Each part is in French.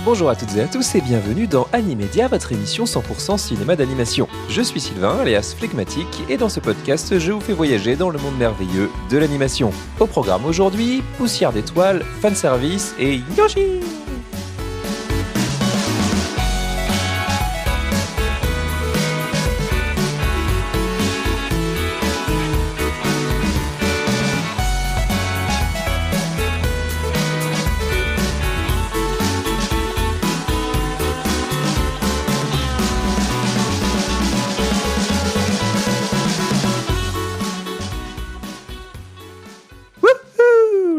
Bonjour à toutes et à tous et bienvenue dans Animedia, votre émission 100% cinéma d'animation. Je suis Sylvain, alias Phlegmatique, et dans ce podcast, je vous fais voyager dans le monde merveilleux de l'animation. Au programme aujourd'hui, poussière d'étoiles, fanservice et Yoshi!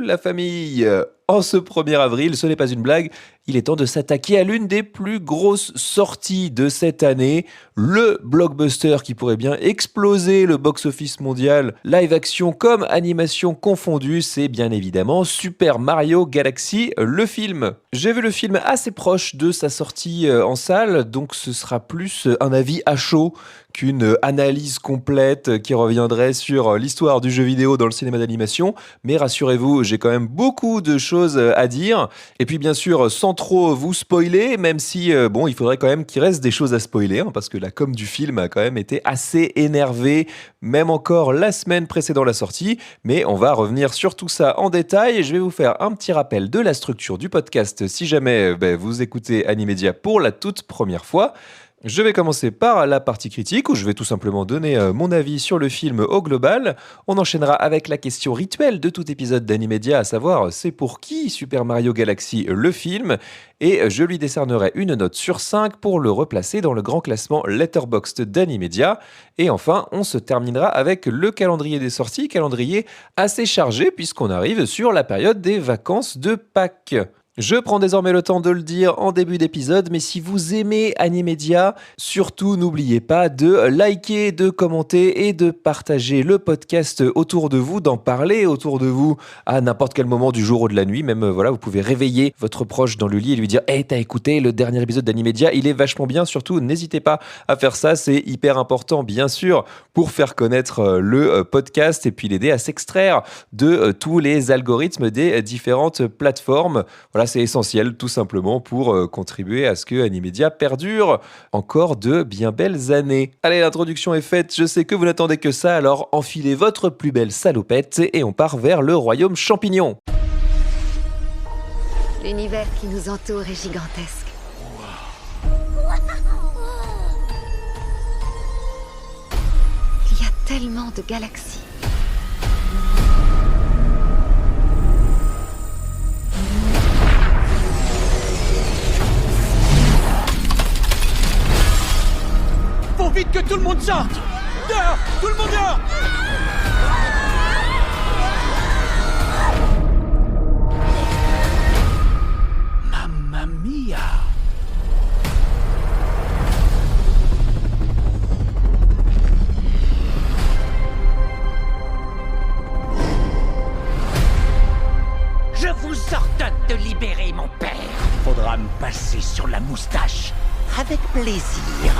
La famille. En ce 1er avril, ce n'est pas une blague, il est temps de s'attaquer à l'une des plus grosses sorties de cette année, le blockbuster qui pourrait bien exploser le box-office mondial, live action comme animation confondue, c'est bien évidemment Super Mario Galaxy, le film. J'ai vu le film assez proche de sa sortie en salle, donc ce sera plus un avis à chaud qu'une analyse complète qui reviendrait sur l'histoire du jeu vidéo dans le cinéma d'animation, mais rassurez-vous, j'ai quand même beaucoup de choses à dire, et puis bien sûr sans trop vous spoiler, même si il faudrait quand même qu'il reste des choses à spoiler, parce que la com du film a quand même été assez énervée, même encore la semaine précédant la sortie, mais on va revenir sur tout ça en détail, et je vais vous faire un petit rappel de la structure du podcast si jamais vous écoutez Animedia pour la toute première fois. Je vais commencer par la partie critique où je vais tout simplement donner mon avis sur le film au global. On enchaînera avec la question rituelle de tout épisode d'Animedia, à savoir c'est pour qui Super Mario Galaxy le film, et je lui décernerai une note sur 5 pour le replacer dans le grand classement Letterboxd d'Animedia. Et enfin, on se terminera avec le calendrier des sorties, calendrier assez chargé puisqu'on arrive sur la période des vacances de Pâques. Je prends désormais le temps de le dire en début d'épisode, mais si vous aimez Animedia, surtout n'oubliez pas de liker, de commenter et de partager le podcast autour de vous, d'en parler autour de vous à n'importe quel moment du jour ou de la nuit. Même vous pouvez réveiller votre proche dans le lit et lui dire « Hey, t'as écouté le dernier épisode d'Animedia, il est vachement bien ». Surtout, n'hésitez pas à faire ça, c'est hyper important bien sûr pour faire connaître le podcast et puis l'aider à s'extraire de tous les algorithmes des différentes plateformes. Voilà, c'est essentiel tout simplement pour contribuer à ce que Animedia perdure encore de bien belles années. Allez, l'introduction est faite, je sais que vous n'attendez que ça, alors enfilez votre plus belle salopette et on part vers le royaume champignon. L'univers qui nous entoure est gigantesque. Il y a tellement de galaxies. Faut vite que tout le monde sorte! Dehors! Tout le monde dehors! Mamma mia! Je vous ordonne de libérer mon père. Faudra me passer sur la moustache. Avec plaisir.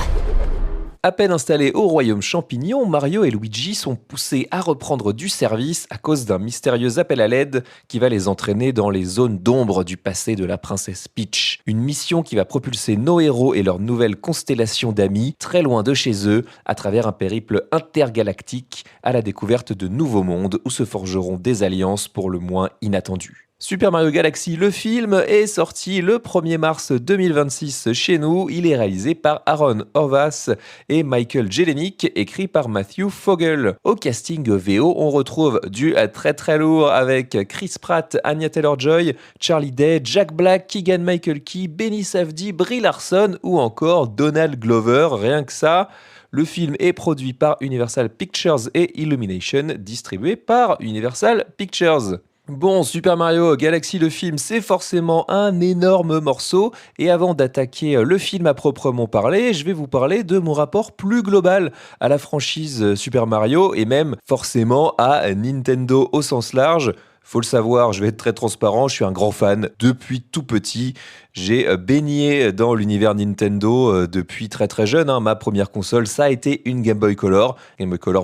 À peine installés au royaume champignon, Mario et Luigi sont poussés à reprendre du service à cause d'un mystérieux appel à l'aide qui va les entraîner dans les zones d'ombre du passé de la princesse Peach. Une mission qui va propulser nos héros et leur nouvelle constellation d'amis très loin de chez eux à travers un périple intergalactique à la découverte de nouveaux mondes où se forgeront des alliances pour le moins inattendues. Super Mario Galaxy, le film, est sorti le 1er mars 2026 chez nous. Il est réalisé par Aaron Horvath et Michael Jelenic, écrit par Matthew Fogel. Au casting VO, on retrouve du très très lourd avec Chris Pratt, Anya Taylor-Joy, Charlie Day, Jack Black, Keegan-Michael Key, Benny Safdie, Brie Larson ou encore Donald Glover, rien que ça. Le film est produit par Universal Pictures et Illumination, distribué par Universal Pictures. Bon, Super Mario Galaxy le film, c'est forcément un énorme morceau, et avant d'attaquer le film à proprement parler, je vais vous parler de mon rapport plus global à la franchise Super Mario, et même forcément à Nintendo au sens large. Faut le savoir, je vais être très transparent, je suis un grand fan depuis tout petit. J'ai baigné dans l'univers Nintendo depuis très très jeune, hein. Ma première console, ça a été une Game Boy Color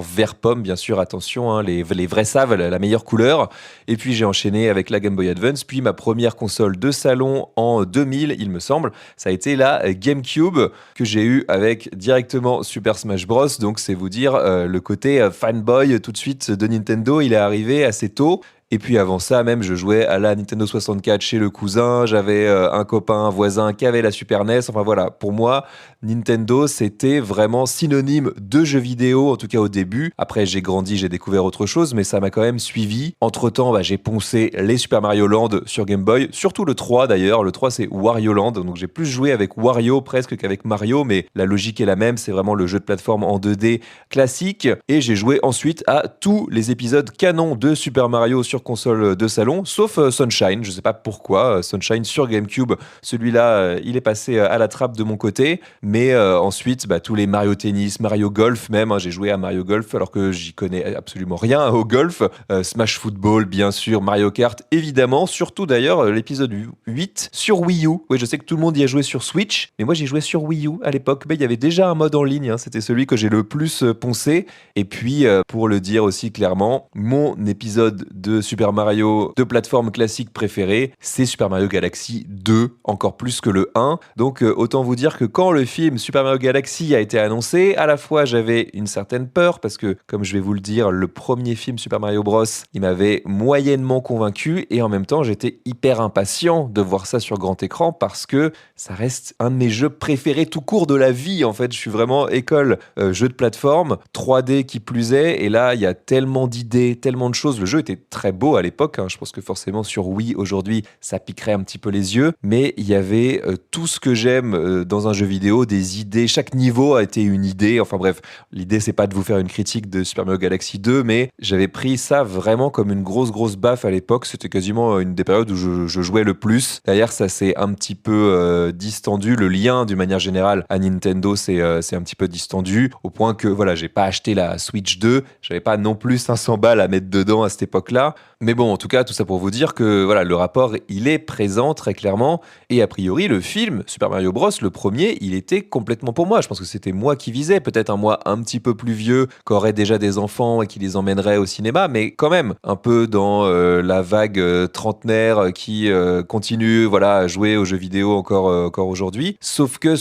vert pomme, bien sûr, attention, hein, les vrais savent la meilleure couleur. Et puis j'ai enchaîné avec la Game Boy Advance, puis ma première console de salon en 2000, il me semble, ça a été la GameCube que j'ai eue avec directement Super Smash Bros. Donc c'est vous dire, le côté fanboy tout de suite de Nintendo, il est arrivé assez tôt. Et puis avant ça, même, je jouais à la Nintendo 64 chez le cousin. J'avais un copain, un voisin qui avait la Super NES. Enfin voilà, pour moi, Nintendo, c'était vraiment synonyme de jeux vidéo, en tout cas au début. Après, j'ai grandi, j'ai découvert autre chose, mais ça m'a quand même suivi. Entre-temps, j'ai poncé les Super Mario Land sur Game Boy, surtout le 3 d'ailleurs. Le 3, c'est Wario Land, donc j'ai plus joué avec Wario presque qu'avec Mario, mais la logique est la même. C'est vraiment le jeu de plateforme en 2D classique. Et j'ai joué ensuite à tous les épisodes canons de Super Mario sur console de salon, sauf Sunshine. Je sais pas pourquoi. Sunshine sur GameCube, celui-là, il est passé à la trappe de mon côté. Mais ensuite, tous les Mario Tennis, Mario Golf même, hein, j'ai joué à Mario Golf alors que j'y connais absolument rien au golf. Smash Football, bien sûr, Mario Kart, évidemment. Surtout d'ailleurs, l'épisode 8 sur Wii U. Oui, je sais que tout le monde y a joué sur Switch, mais moi, j'ai joué sur Wii U à l'époque. Mais il y avait déjà un mode en ligne, hein, c'était celui que j'ai le plus poncé. Et puis, pour le dire aussi clairement, mon épisode de Super Mario de plateforme classique préféré, c'est Super Mario Galaxy 2, encore plus que le 1. Donc, autant vous dire que quand le film Super Mario Galaxy a été annoncé, à la fois j'avais une certaine peur parce que, comme je vais vous le dire, le premier film Super Mario Bros, il m'avait moyennement convaincu et en même temps j'étais hyper impatient de voir ça sur grand écran parce que ça reste un de mes jeux préférés tout court de la vie. En fait, je suis vraiment école jeu de plateforme, 3D qui plus est, et là il y a tellement d'idées, tellement de choses. Le jeu était très beau à l'époque, hein. Je pense que forcément sur Wii aujourd'hui ça piquerait un petit peu les yeux, mais il y avait tout ce que j'aime dans un jeu vidéo, des idées, chaque niveau a été une idée. Enfin bref, l'idée c'est pas de vous faire une critique de Super Mario Galaxy 2, mais j'avais pris ça vraiment comme une grosse baffe à l'époque. C'était quasiment une des périodes où je jouais le plus. D'ailleurs, ça s'est un petit peu distendu. Le lien d'une manière générale à Nintendo c'est un petit peu distendu au point que voilà, j'ai pas acheté la Switch 2, j'avais pas non plus 500 balles à mettre dedans à cette époque-là. Mais bon, en tout cas, tout ça pour vous dire que voilà, le rapport, il est présent très clairement. Et a priori, le film Super Mario Bros, le premier, il était complètement pour moi. Je pense que c'était moi qui visais, peut-être un moi un petit peu plus vieux, qui aurait déjà des enfants et qui les emmènerait au cinéma, mais quand même, un peu dans la vague trentenaire qui continue voilà, à jouer aux jeux vidéo encore aujourd'hui. Sauf que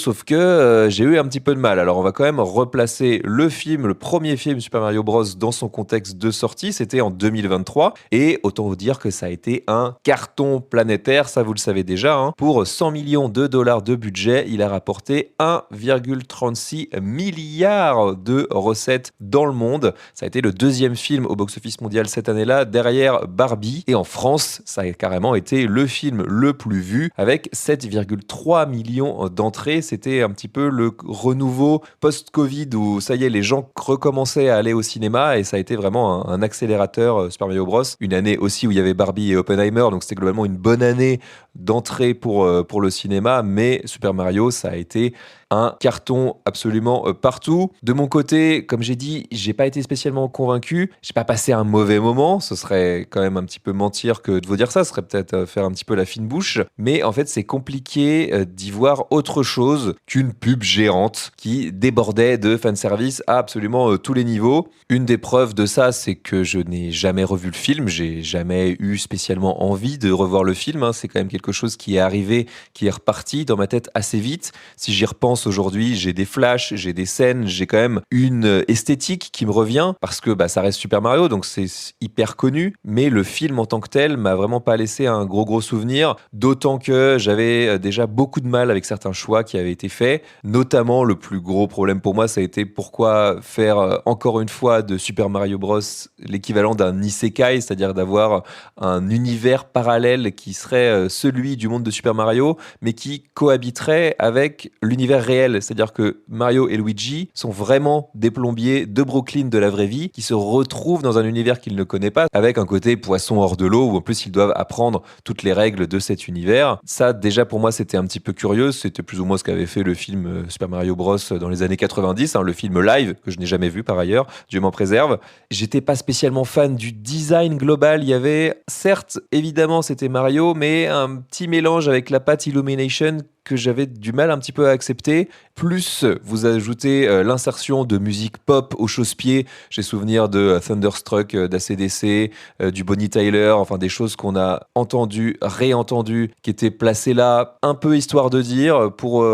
j'ai eu un petit peu de mal. Alors on va quand même replacer le film, le premier film Super Mario Bros dans son contexte de sortie. C'était en 2023 et autant vous dire que ça a été un carton planétaire, ça vous le savez déjà, hein. Pour 100 millions de dollars de budget, il a rapporté 1,36 milliard de recettes dans le monde. Ça a été le deuxième film au box-office mondial cette année-là, derrière Barbie. Et en France, ça a carrément été le film le plus vu, avec 7,3 millions d'entrées. C'était un petit peu le renouveau post-Covid où ça y est, les gens recommençaient à aller au cinéma et ça a été vraiment un accélérateur Super Mario Bros. Une année aussi où il y avait Barbie et Oppenheimer, donc c'était globalement une bonne année d'entrée pour le cinéma, mais Super Mario, ça a été un carton absolument partout. De mon côté, comme j'ai dit, j'ai pas été spécialement convaincu. J'ai pas passé un mauvais moment. Ce serait quand même un petit peu mentir que de vous dire ça. Ce serait peut-être faire un petit peu la fine bouche. Mais en fait, c'est compliqué d'y voir autre chose qu'une pub géante qui débordait de fanservice à absolument tous les niveaux. Une des preuves de ça, c'est que je n'ai jamais revu le film. J'ai jamais eu spécialement envie de revoir le film, hein. C'est quand même quelque chose qui est arrivé, qui est reparti dans ma tête assez vite. Si j'y repense aujourd'hui, j'ai des flashs, j'ai des scènes, j'ai quand même une esthétique qui me revient parce que ça reste Super Mario, donc c'est hyper connu, mais le film en tant que tel m'a vraiment pas laissé un gros souvenir, d'autant que j'avais déjà beaucoup de mal avec certains choix qui avaient été faits, notamment le plus gros problème pour moi, ça a été pourquoi faire encore une fois de Super Mario Bros l'équivalent d'un isekai, c'est-à-dire d'avoir un univers parallèle qui serait celui du monde de Super Mario, mais qui cohabiterait avec l'univers réel, c'est-à-dire que Mario et Luigi sont vraiment des plombiers de Brooklyn de la vraie vie qui se retrouvent dans un univers qu'ils ne connaissent pas, avec un côté poisson hors de l'eau où en plus ils doivent apprendre toutes les règles de cet univers. Ça déjà pour moi c'était un petit peu curieux, c'était plus ou moins ce qu'avait fait le film Super Mario Bros dans les années 90, le film live que je n'ai jamais vu par ailleurs, Dieu m'en préserve. J'étais pas spécialement fan du design global global, il y avait, certes, évidemment, c'était Mario, mais un petit mélange avec la patte Illumination que j'avais du mal un petit peu à accepter. Plus, vous ajoutez l'insertion de musique pop au chausse-pied. J'ai souvenir de Thunderstruck d'ACDC, du Bonnie Tyler, enfin des choses qu'on a entendues, réentendues, qui étaient placées là un peu histoire de dire, pour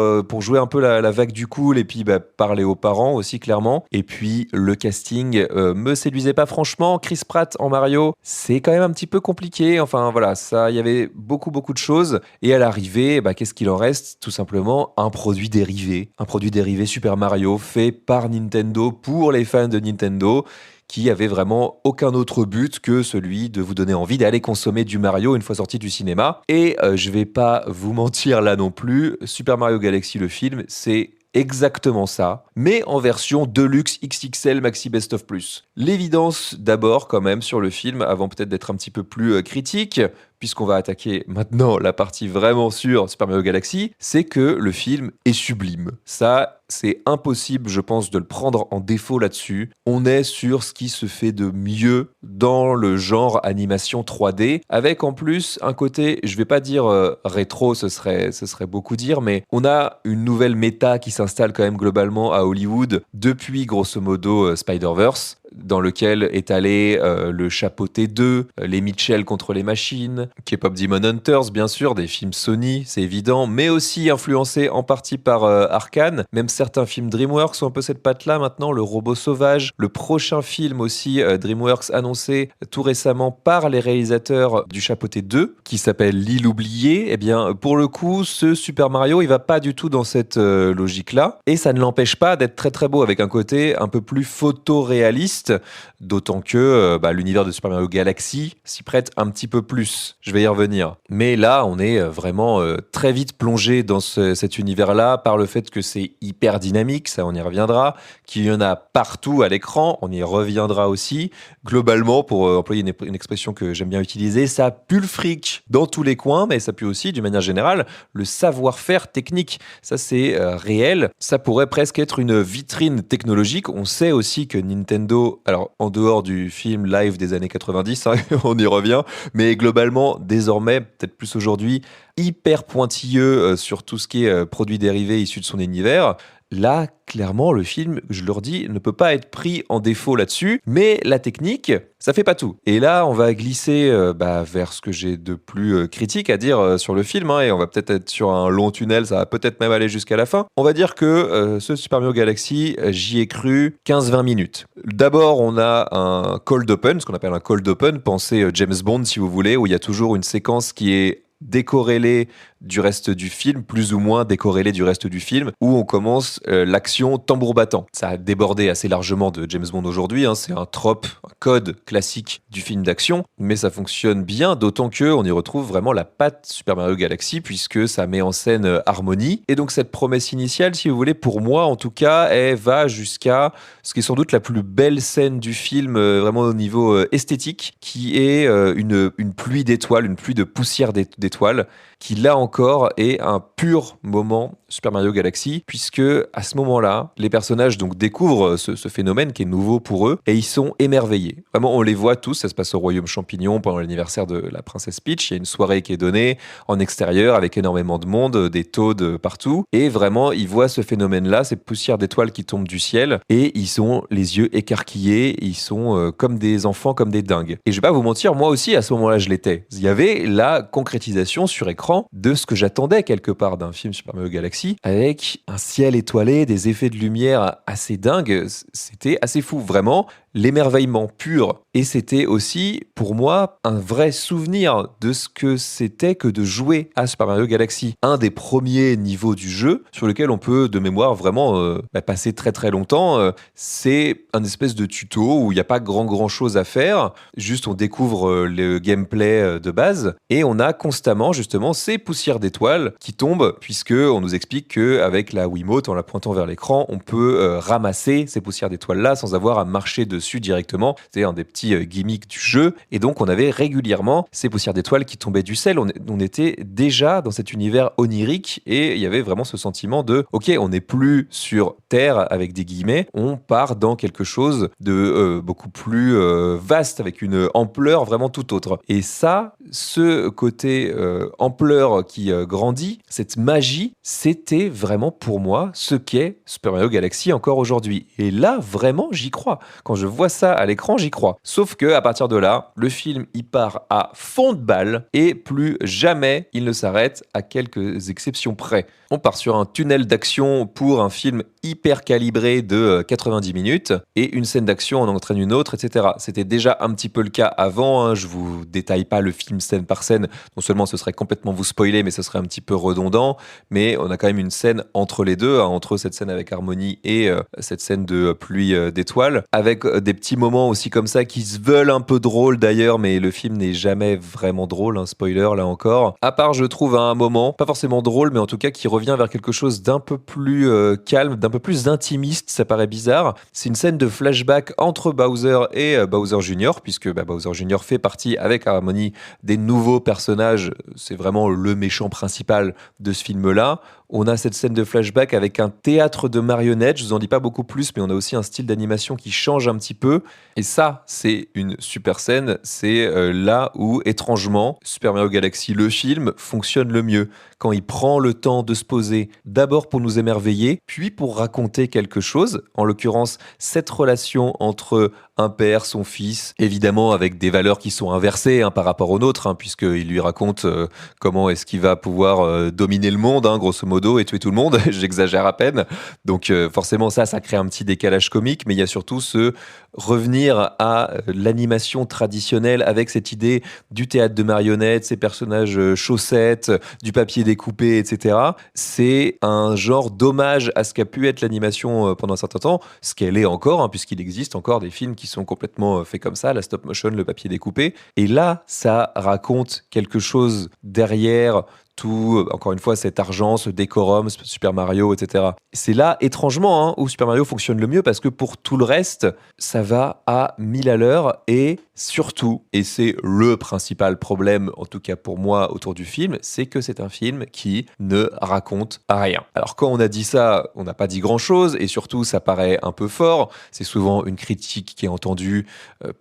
jouer un peu la vague du cool et puis parler aux parents aussi clairement. Et puis le casting me séduisait pas franchement. Chris Pratt en Mario, c'est quand même un petit peu compliqué. Enfin voilà, ça, il y avait beaucoup de choses. Et à l'arrivée, qu'est-ce qu'il en reste? Tout simplement un produit dérivé Super Mario fait par Nintendo pour les fans de Nintendo, qui avait vraiment aucun autre but que celui de vous donner envie d'aller consommer du Mario une fois sorti du cinéma. Et je vais pas vous mentir là non plus, Super Mario Galaxy le film, c'est exactement ça, mais en version Deluxe XXL Maxi Best of Plus. L'évidence d'abord quand même sur le film, avant peut-être d'être un petit peu plus critique, puisqu'on va attaquer maintenant la partie vraiment sur Super Mario Galaxy, c'est que le film est sublime. Ça, c'est impossible, je pense, de le prendre en défaut là-dessus. On est sur ce qui se fait de mieux dans le genre animation 3D, avec en plus un côté, je vais pas dire rétro, ce serait beaucoup dire, mais on a une nouvelle méta qui s'installe quand même globalement à Hollywood depuis grosso modo Spider-Verse, dans lequel est allé le Chapeauté 2, les Mitchell contre les machines, K-Pop Demon Hunters, bien sûr, des films Sony, c'est évident, mais aussi influencés en partie par Arcane. Même certains films DreamWorks ont un peu cette patte-là maintenant, le Robot Sauvage, le prochain film aussi DreamWorks annoncé tout récemment par les réalisateurs du Chapeauté 2, qui s'appelle L'île oubliée. Eh bien, pour le coup, ce Super Mario, il va pas du tout dans cette logique-là, et ça ne l'empêche pas d'être très très beau, avec un côté un peu plus photoréaliste, d'autant que l'univers de Super Mario Galaxy s'y prête un petit peu plus. Je vais y revenir. Mais là, on est vraiment très vite plongé dans cet univers-là par le fait que c'est hyper dynamique, ça on y reviendra, qu'il y en a partout à l'écran, on y reviendra aussi. Globalement, pour employer une expression que j'aime bien utiliser, ça pue le fric dans tous les coins, mais ça pue aussi, d'une manière générale, le savoir-faire technique. Ça, c'est réel. Ça pourrait presque être une vitrine technologique. On sait aussi que Nintendo, alors en dehors du film live des années 90, on y revient, mais globalement, désormais, peut-être plus aujourd'hui, hyper pointilleux sur tout ce qui est produits dérivés issus de son univers. Là, clairement, le film, je leur dis, ne peut pas être pris en défaut là-dessus, mais la technique, ça fait pas tout. Et là, on va glisser vers ce que j'ai de plus critique à dire sur le film, et on va peut-être être sur un long tunnel, ça va peut-être même aller jusqu'à la fin. On va dire que ce Super Mario Galaxy, j'y ai cru 15-20 minutes. D'abord, on a un cold open, ce qu'on appelle un cold open, pensez James Bond si vous voulez, où il y a toujours une séquence qui est décorrélé du reste du film, plus ou moins décorrélé du reste du film, où on commence l'action tambour battant. Ça a débordé assez largement de James Bond aujourd'hui, c'est un trope, un code classique du film d'action, mais ça fonctionne bien, d'autant qu'on y retrouve vraiment la patte Super Mario Galaxy, puisque ça met en scène Harmony. Et donc cette promesse initiale, si vous voulez, pour moi en tout cas, elle va jusqu'à ce qui est sans doute la plus belle scène du film, vraiment au niveau esthétique, qui est une pluie d'étoiles, une pluie de poussière d'étoiles, qui là encore est un pur moment Super Mario Galaxy, puisque à ce moment-là, les personnages donc découvrent ce phénomène qui est nouveau pour eux, et ils sont émerveillés. Vraiment, on les voit tous, ça se passe au Royaume Champignon pendant l'anniversaire de la princesse Peach, il y a une soirée qui est donnée en extérieur avec énormément de monde, des Toads partout, et vraiment, ils voient ce phénomène-là, ces poussières d'étoiles qui tombent du ciel, et ils sont les yeux écarquillés, ils sont comme des enfants, comme des dingues. Et je vais pas vous mentir, moi aussi, à ce moment-là, je l'étais. Il y avait la concrétisation sur écran de ce que j'attendais quelque part d'un film Super Mario Galaxy, avec un ciel étoilé, des effets de lumière assez dingues. C'était assez fou, vraiment, l'émerveillement pur. Et c'était aussi, pour moi, un vrai souvenir de ce que c'était que de jouer à Super Mario Galaxy. Un des premiers niveaux du jeu sur lequel on peut, de mémoire, vraiment passer très très longtemps. C'est un espèce de tuto où il n'y a pas grand chose à faire. Juste, on découvre le gameplay de base et on a constamment, justement, ces poussières d'étoiles qui tombent, puisque on nous explique qu'avec la Wiimote, en la pointant vers l'écran, on peut ramasser ces poussières d'étoiles-là sans avoir à marcher dessus dessus directement. C'était un des petits gimmicks du jeu. Et donc, on avait régulièrement ces poussières d'étoiles qui tombaient du ciel. On était déjà dans cet univers onirique et il y avait vraiment ce sentiment de « Ok, on n'est plus sur Terre avec des guillemets, on part dans quelque chose de beaucoup plus vaste avec une ampleur vraiment tout autre. » Et ça, ce côté ampleur qui grandit, cette magie, c'était vraiment pour moi ce qu'est Super Mario Galaxy encore aujourd'hui. Et là, vraiment, j'y crois. Quand je vois ça à l'écran, j'y crois. Sauf que à partir de là, le film, il part à fond de balle et plus jamais il ne s'arrête à quelques exceptions près. On part sur un tunnel d'action pour un film hyper calibré de 90 minutes et une scène d'action en entraîne une autre, etc. C'était déjà un petit peu le cas avant, hein. Je vous détaille pas le film scène par scène. Non seulement ce serait complètement vous spoiler, mais ce serait un petit peu redondant. Mais on a quand même une scène entre les deux, hein, entre cette scène avec Harmony et cette scène de pluie d'étoiles, avec des petits moments aussi comme ça qui se veulent un peu drôles d'ailleurs, mais le film n'est jamais vraiment drôle, hein, spoiler là encore. À part, je trouve, à un moment, pas forcément drôle, mais en tout cas qui revient vers quelque chose d'un peu plus calme, d'un peu plus intimiste, ça paraît bizarre. C'est une scène de flashback entre Bowser et Bowser Jr., puisque Bowser Jr. fait partie, avec Harmony, des nouveaux personnages. C'est vraiment le méchant principal de ce film-là. On a cette scène de flashback avec un théâtre de marionnettes, je vous en dis pas beaucoup plus, mais on a aussi un style d'animation qui change un petit peu. Et ça, c'est une super scène. C'est là où, étrangement, Super Mario Galaxy, le film, fonctionne le mieux. Quand il prend le temps de se poser, d'abord pour nous émerveiller, puis pour raconter quelque chose. En l'occurrence, cette relation entre un père, son fils, évidemment avec des valeurs qui sont inversées par rapport aux nôtres, puisqu'il lui raconte comment est-ce qu'il va pouvoir dominer le monde, grosso modo, et tuer tout le monde. J'exagère à peine. Donc forcément, ça crée un petit décalage comique, mais il y a surtout ce revenir à l'animation traditionnelle avec cette idée du théâtre de marionnettes, ces personnages chaussettes, du papier découpé, etc. C'est un genre d'hommage à ce qu'a pu être l'animation pendant un certain temps, ce qu'elle est encore, puisqu'il existe encore des films qui sont complètement faits comme ça, la stop motion, le papier découpé. Et là, ça raconte quelque chose derrière tout, encore une fois, cet argent, ce décorum, Super Mario, etc. C'est là, étrangement, où Super Mario fonctionne le mieux, parce que pour tout le reste, ça va à 1000 à l'heure, et surtout, et c'est le principal problème, en tout cas pour moi, autour du film, c'est que c'est un film qui ne raconte rien. Alors quand on a dit ça, on n'a pas dit grand-chose, et surtout, ça paraît un peu fort. C'est souvent une critique qui est entendue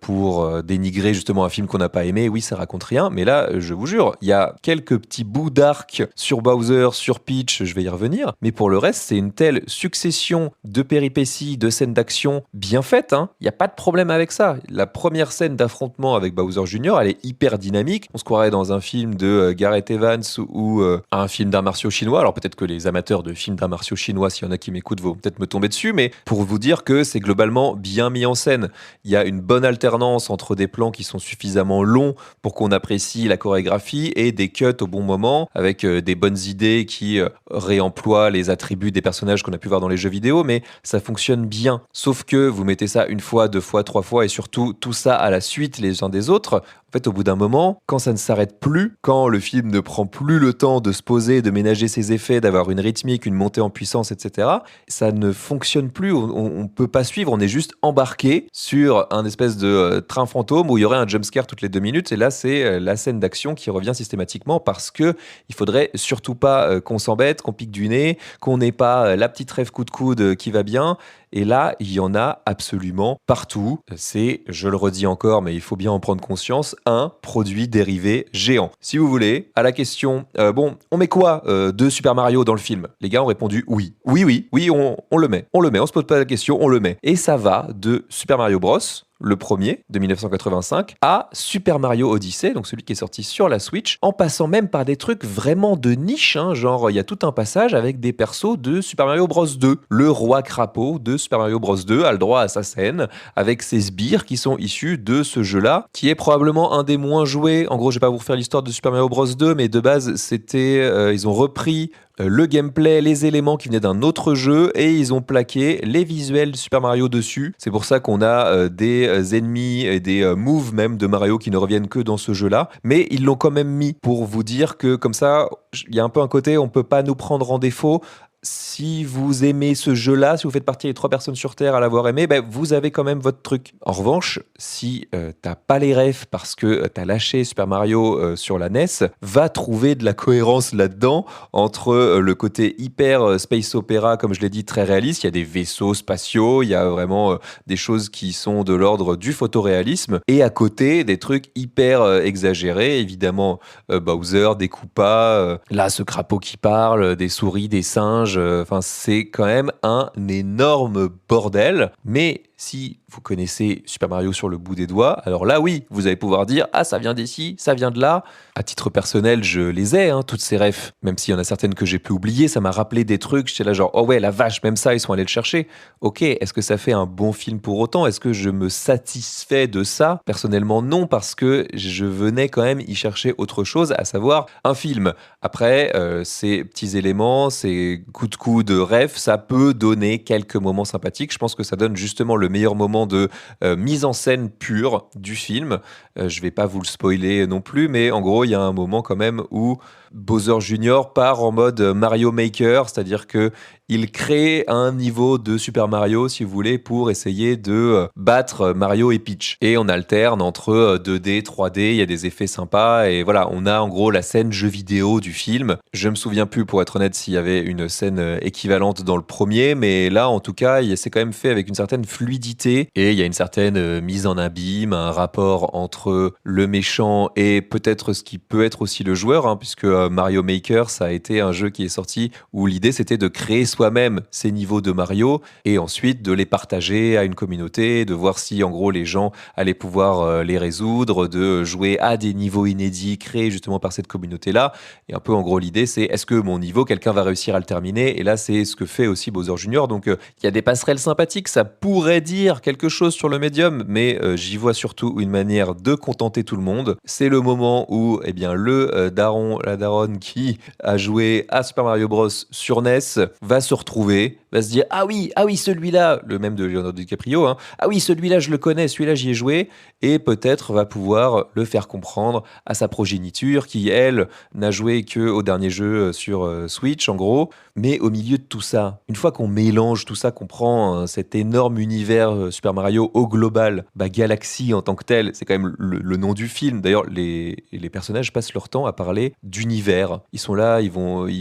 pour dénigrer justement un film qu'on n'a pas aimé. Oui, ça raconte rien, mais là, je vous jure, il y a quelques petits bouts d'arc sur Bowser, sur Peach, je vais y revenir, mais pour le reste, c'est une telle succession de péripéties, de scènes d'action bien faites, il n'y a pas de problème avec ça. La première scène d'affrontement avec Bowser Jr., elle est hyper dynamique, on se croirait dans un film de Gareth Evans ou un film d'arts martiaux chinois. Alors peut-être que les amateurs de films d'arts martiaux chinois, s'il y en a qui m'écoutent, vont peut-être me tomber dessus, mais pour vous dire que c'est globalement bien mis en scène. Il y a une bonne alternance entre des plans qui sont suffisamment longs pour qu'on apprécie la chorégraphie et des cuts au bon moment, avec des bonnes idées qui réemploient les attributs des personnages qu'on a pu voir dans les jeux vidéo, mais ça fonctionne bien. Sauf que vous mettez ça une fois, deux fois, trois fois, et surtout tout ça à la suite les uns des autres. En fait, au bout d'un moment, quand ça ne s'arrête plus, quand le film ne prend plus le temps de se poser, de ménager ses effets, d'avoir une rythmique, une montée en puissance, etc., ça ne fonctionne plus. On ne peut pas suivre, on est juste embarqué sur un espèce de train fantôme où il y aurait un jumpscare toutes les 2 minutes. Et là, c'est la scène d'action qui revient systématiquement parce que il faudrait surtout pas qu'on s'embête, qu'on pique du nez, qu'on n'ait pas la petite rêve coup de coude qui va bien. Et là, il y en a absolument partout. C'est, je le redis encore, mais il faut bien en prendre conscience, un produit dérivé géant. Si vous voulez, à la question, on met quoi de Super Mario dans le film ? Les gars ont répondu oui. Oui, on le met. On se pose pas la question, on le met. Et ça va de Super Mario Bros, le premier, de 1985, à Super Mario Odyssey, donc celui qui est sorti sur la Switch, en passant même par des trucs vraiment de niche, genre il y a tout un passage avec des persos de Super Mario Bros 2. Le roi crapaud de Super Mario Bros 2 a le droit à sa scène, avec ses sbires qui sont issus de ce jeu-là, qui est probablement un des moins joués. En gros, je vais pas vous refaire l'histoire de Super Mario Bros 2, mais de base, c'était, ils ont repris le gameplay, les éléments qui venaient d'un autre jeu et ils ont plaqué les visuels de Super Mario dessus. C'est pour ça qu'on a des ennemis et des moves même de Mario qui ne reviennent que dans ce jeu-là. Mais ils l'ont quand même mis pour vous dire que comme ça, il y a un peu un côté, on peut pas nous prendre en défaut si vous aimez ce jeu-là, si vous faites partie des 3 personnes sur Terre à l'avoir aimé, vous avez quand même votre truc. En revanche, si t'as pas les refs parce que t'as lâché Super Mario sur la NES, va trouver de la cohérence là-dedans entre le côté hyper space opéra, comme je l'ai dit, très réaliste. Il y a des vaisseaux spatiaux, il y a vraiment des choses qui sont de l'ordre du photoréalisme, et à côté, des trucs hyper exagérés. Évidemment, Bowser, des Koopas, là, ce crapaud qui parle, des souris, des singes. Enfin, c'est quand même un énorme bordel. Mais si vous connaissez Super Mario sur le bout des doigts, alors là, oui, vous allez pouvoir dire « Ah, ça vient d'ici, ça vient de là ». À titre personnel, je les ai, toutes ces refs. Même s'il y en a certaines que j'ai pu oublier, ça m'a rappelé des trucs. J'étais là genre « Oh ouais, la vache, même ça, ils sont allés le chercher ». Ok, est-ce que ça fait un bon film pour autant ? Est-ce que je me satisfais de ça ? Personnellement, non, parce que je venais quand même y chercher autre chose, à savoir un film. Après, ces petits éléments, ces coups de ref, ça peut donner quelques moments sympathiques. Je pense que ça donne justement le meilleur moment de mise en scène pure du film. Je vais pas vous le spoiler non plus, mais en gros, il y a un moment quand même où Bowser Jr. part en mode Mario Maker, c'est-à-dire que il crée un niveau de Super Mario, si vous voulez, pour essayer de battre Mario et Peach. Et on alterne entre 2D, 3D, il y a des effets sympas, et voilà, on a en gros la scène jeu vidéo du film. Je me souviens plus, pour être honnête, s'il y avait une scène équivalente dans le premier, mais là, en tout cas, c'est quand même fait avec une certaine fluidité, et il y a une certaine mise en abîme, un rapport entre le méchant et peut-être ce qui peut être aussi le joueur, puisque Mario Maker, ça a été un jeu qui est sorti où l'idée c'était de créer soi-même ces niveaux de Mario et ensuite de les partager à une communauté, de voir si en gros les gens allaient pouvoir les résoudre, de jouer à des niveaux inédits créés justement par cette communauté-là. Et un peu en gros l'idée c'est est-ce que mon niveau, quelqu'un va réussir à le terminer ? Et là c'est ce que fait aussi Bowser Jr. Donc il y a des passerelles sympathiques, ça pourrait dire quelque chose sur le médium, mais j'y vois surtout une manière de contenter tout le monde. C'est le moment où le daron, la daronne qui a joué à Super Mario Bros sur NES va se retrouver, va se dire ah oui celui-là, le même de Leonardo DiCaprio, ah oui celui-là je le connais, celui-là j'y ai joué, et peut-être va pouvoir le faire comprendre à sa progéniture qui elle n'a joué que au dernier jeu sur Switch en gros. Mais au milieu de tout ça, une fois qu'on mélange tout ça, qu'on prend cet énorme univers Super Mario au global, Galaxy en tant que tel, c'est quand même le nom du film. D'ailleurs, les personnages passent leur temps à parler d'univers. Ils sont là, ils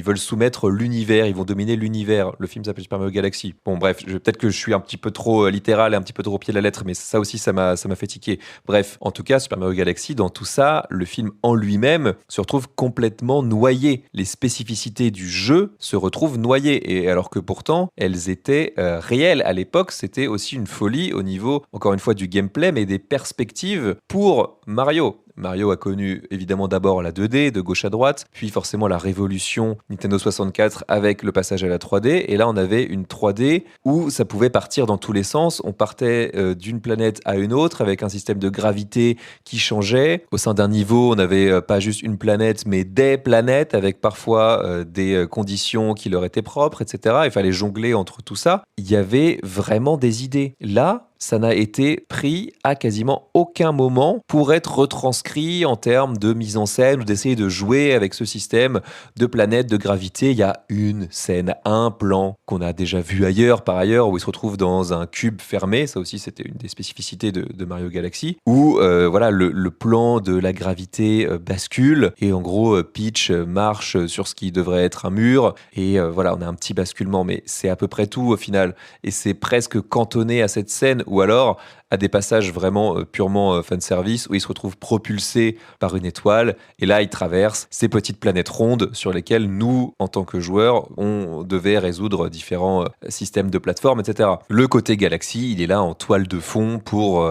veulent soumettre l'univers, ils vont dominer l'univers. Le film s'appelle Super Mario Galaxy. Bon, bref, peut-être que je suis un petit peu trop littéral et un petit peu trop au pied de la lettre, mais ça aussi, ça m'a fait tiquer. Bref, en tout cas, Super Mario Galaxy, dans tout ça, le film en lui-même se retrouve complètement noyé. Les spécificités du jeu se retrouvent noyées, et alors que pourtant, elles étaient réelles. À l'époque, c'était aussi une folie au niveau, encore une fois, du gameplay, mais des perspectives pour Mario. Mario a connu évidemment d'abord la 2D, de gauche à droite, puis forcément la révolution Nintendo 64 avec le passage à la 3D. Et là, on avait une 3D où ça pouvait partir dans tous les sens. On partait d'une planète à une autre avec un système de gravité qui changeait. Au sein d'un niveau, on n'avait pas juste une planète, mais des planètes avec parfois des conditions qui leur étaient propres, etc. Il fallait jongler entre tout ça. Il y avait vraiment des idées. Là, ça n'a été pris à quasiment aucun moment pour être retranscrit en termes de mise en scène ou d'essayer de jouer avec ce système de planète, de gravité. Il y a une scène, un plan qu'on a déjà vu ailleurs, par ailleurs, où il se retrouve dans un cube fermé. Ça aussi, c'était une des spécificités de Mario Galaxy, où le plan de la gravité bascule et en gros, Peach marche sur ce qui devrait être un mur et on a un petit basculement, mais c'est à peu près tout au final. Et c'est presque cantonné à cette scène, ou alors à des passages vraiment purement fanservice où il se retrouve propulsé par une étoile et là il traverse ces petites planètes rondes sur lesquelles nous, en tant que joueurs, on devait résoudre différents systèmes de plateformes, etc. Le côté Galaxy, il est là en toile de fond pour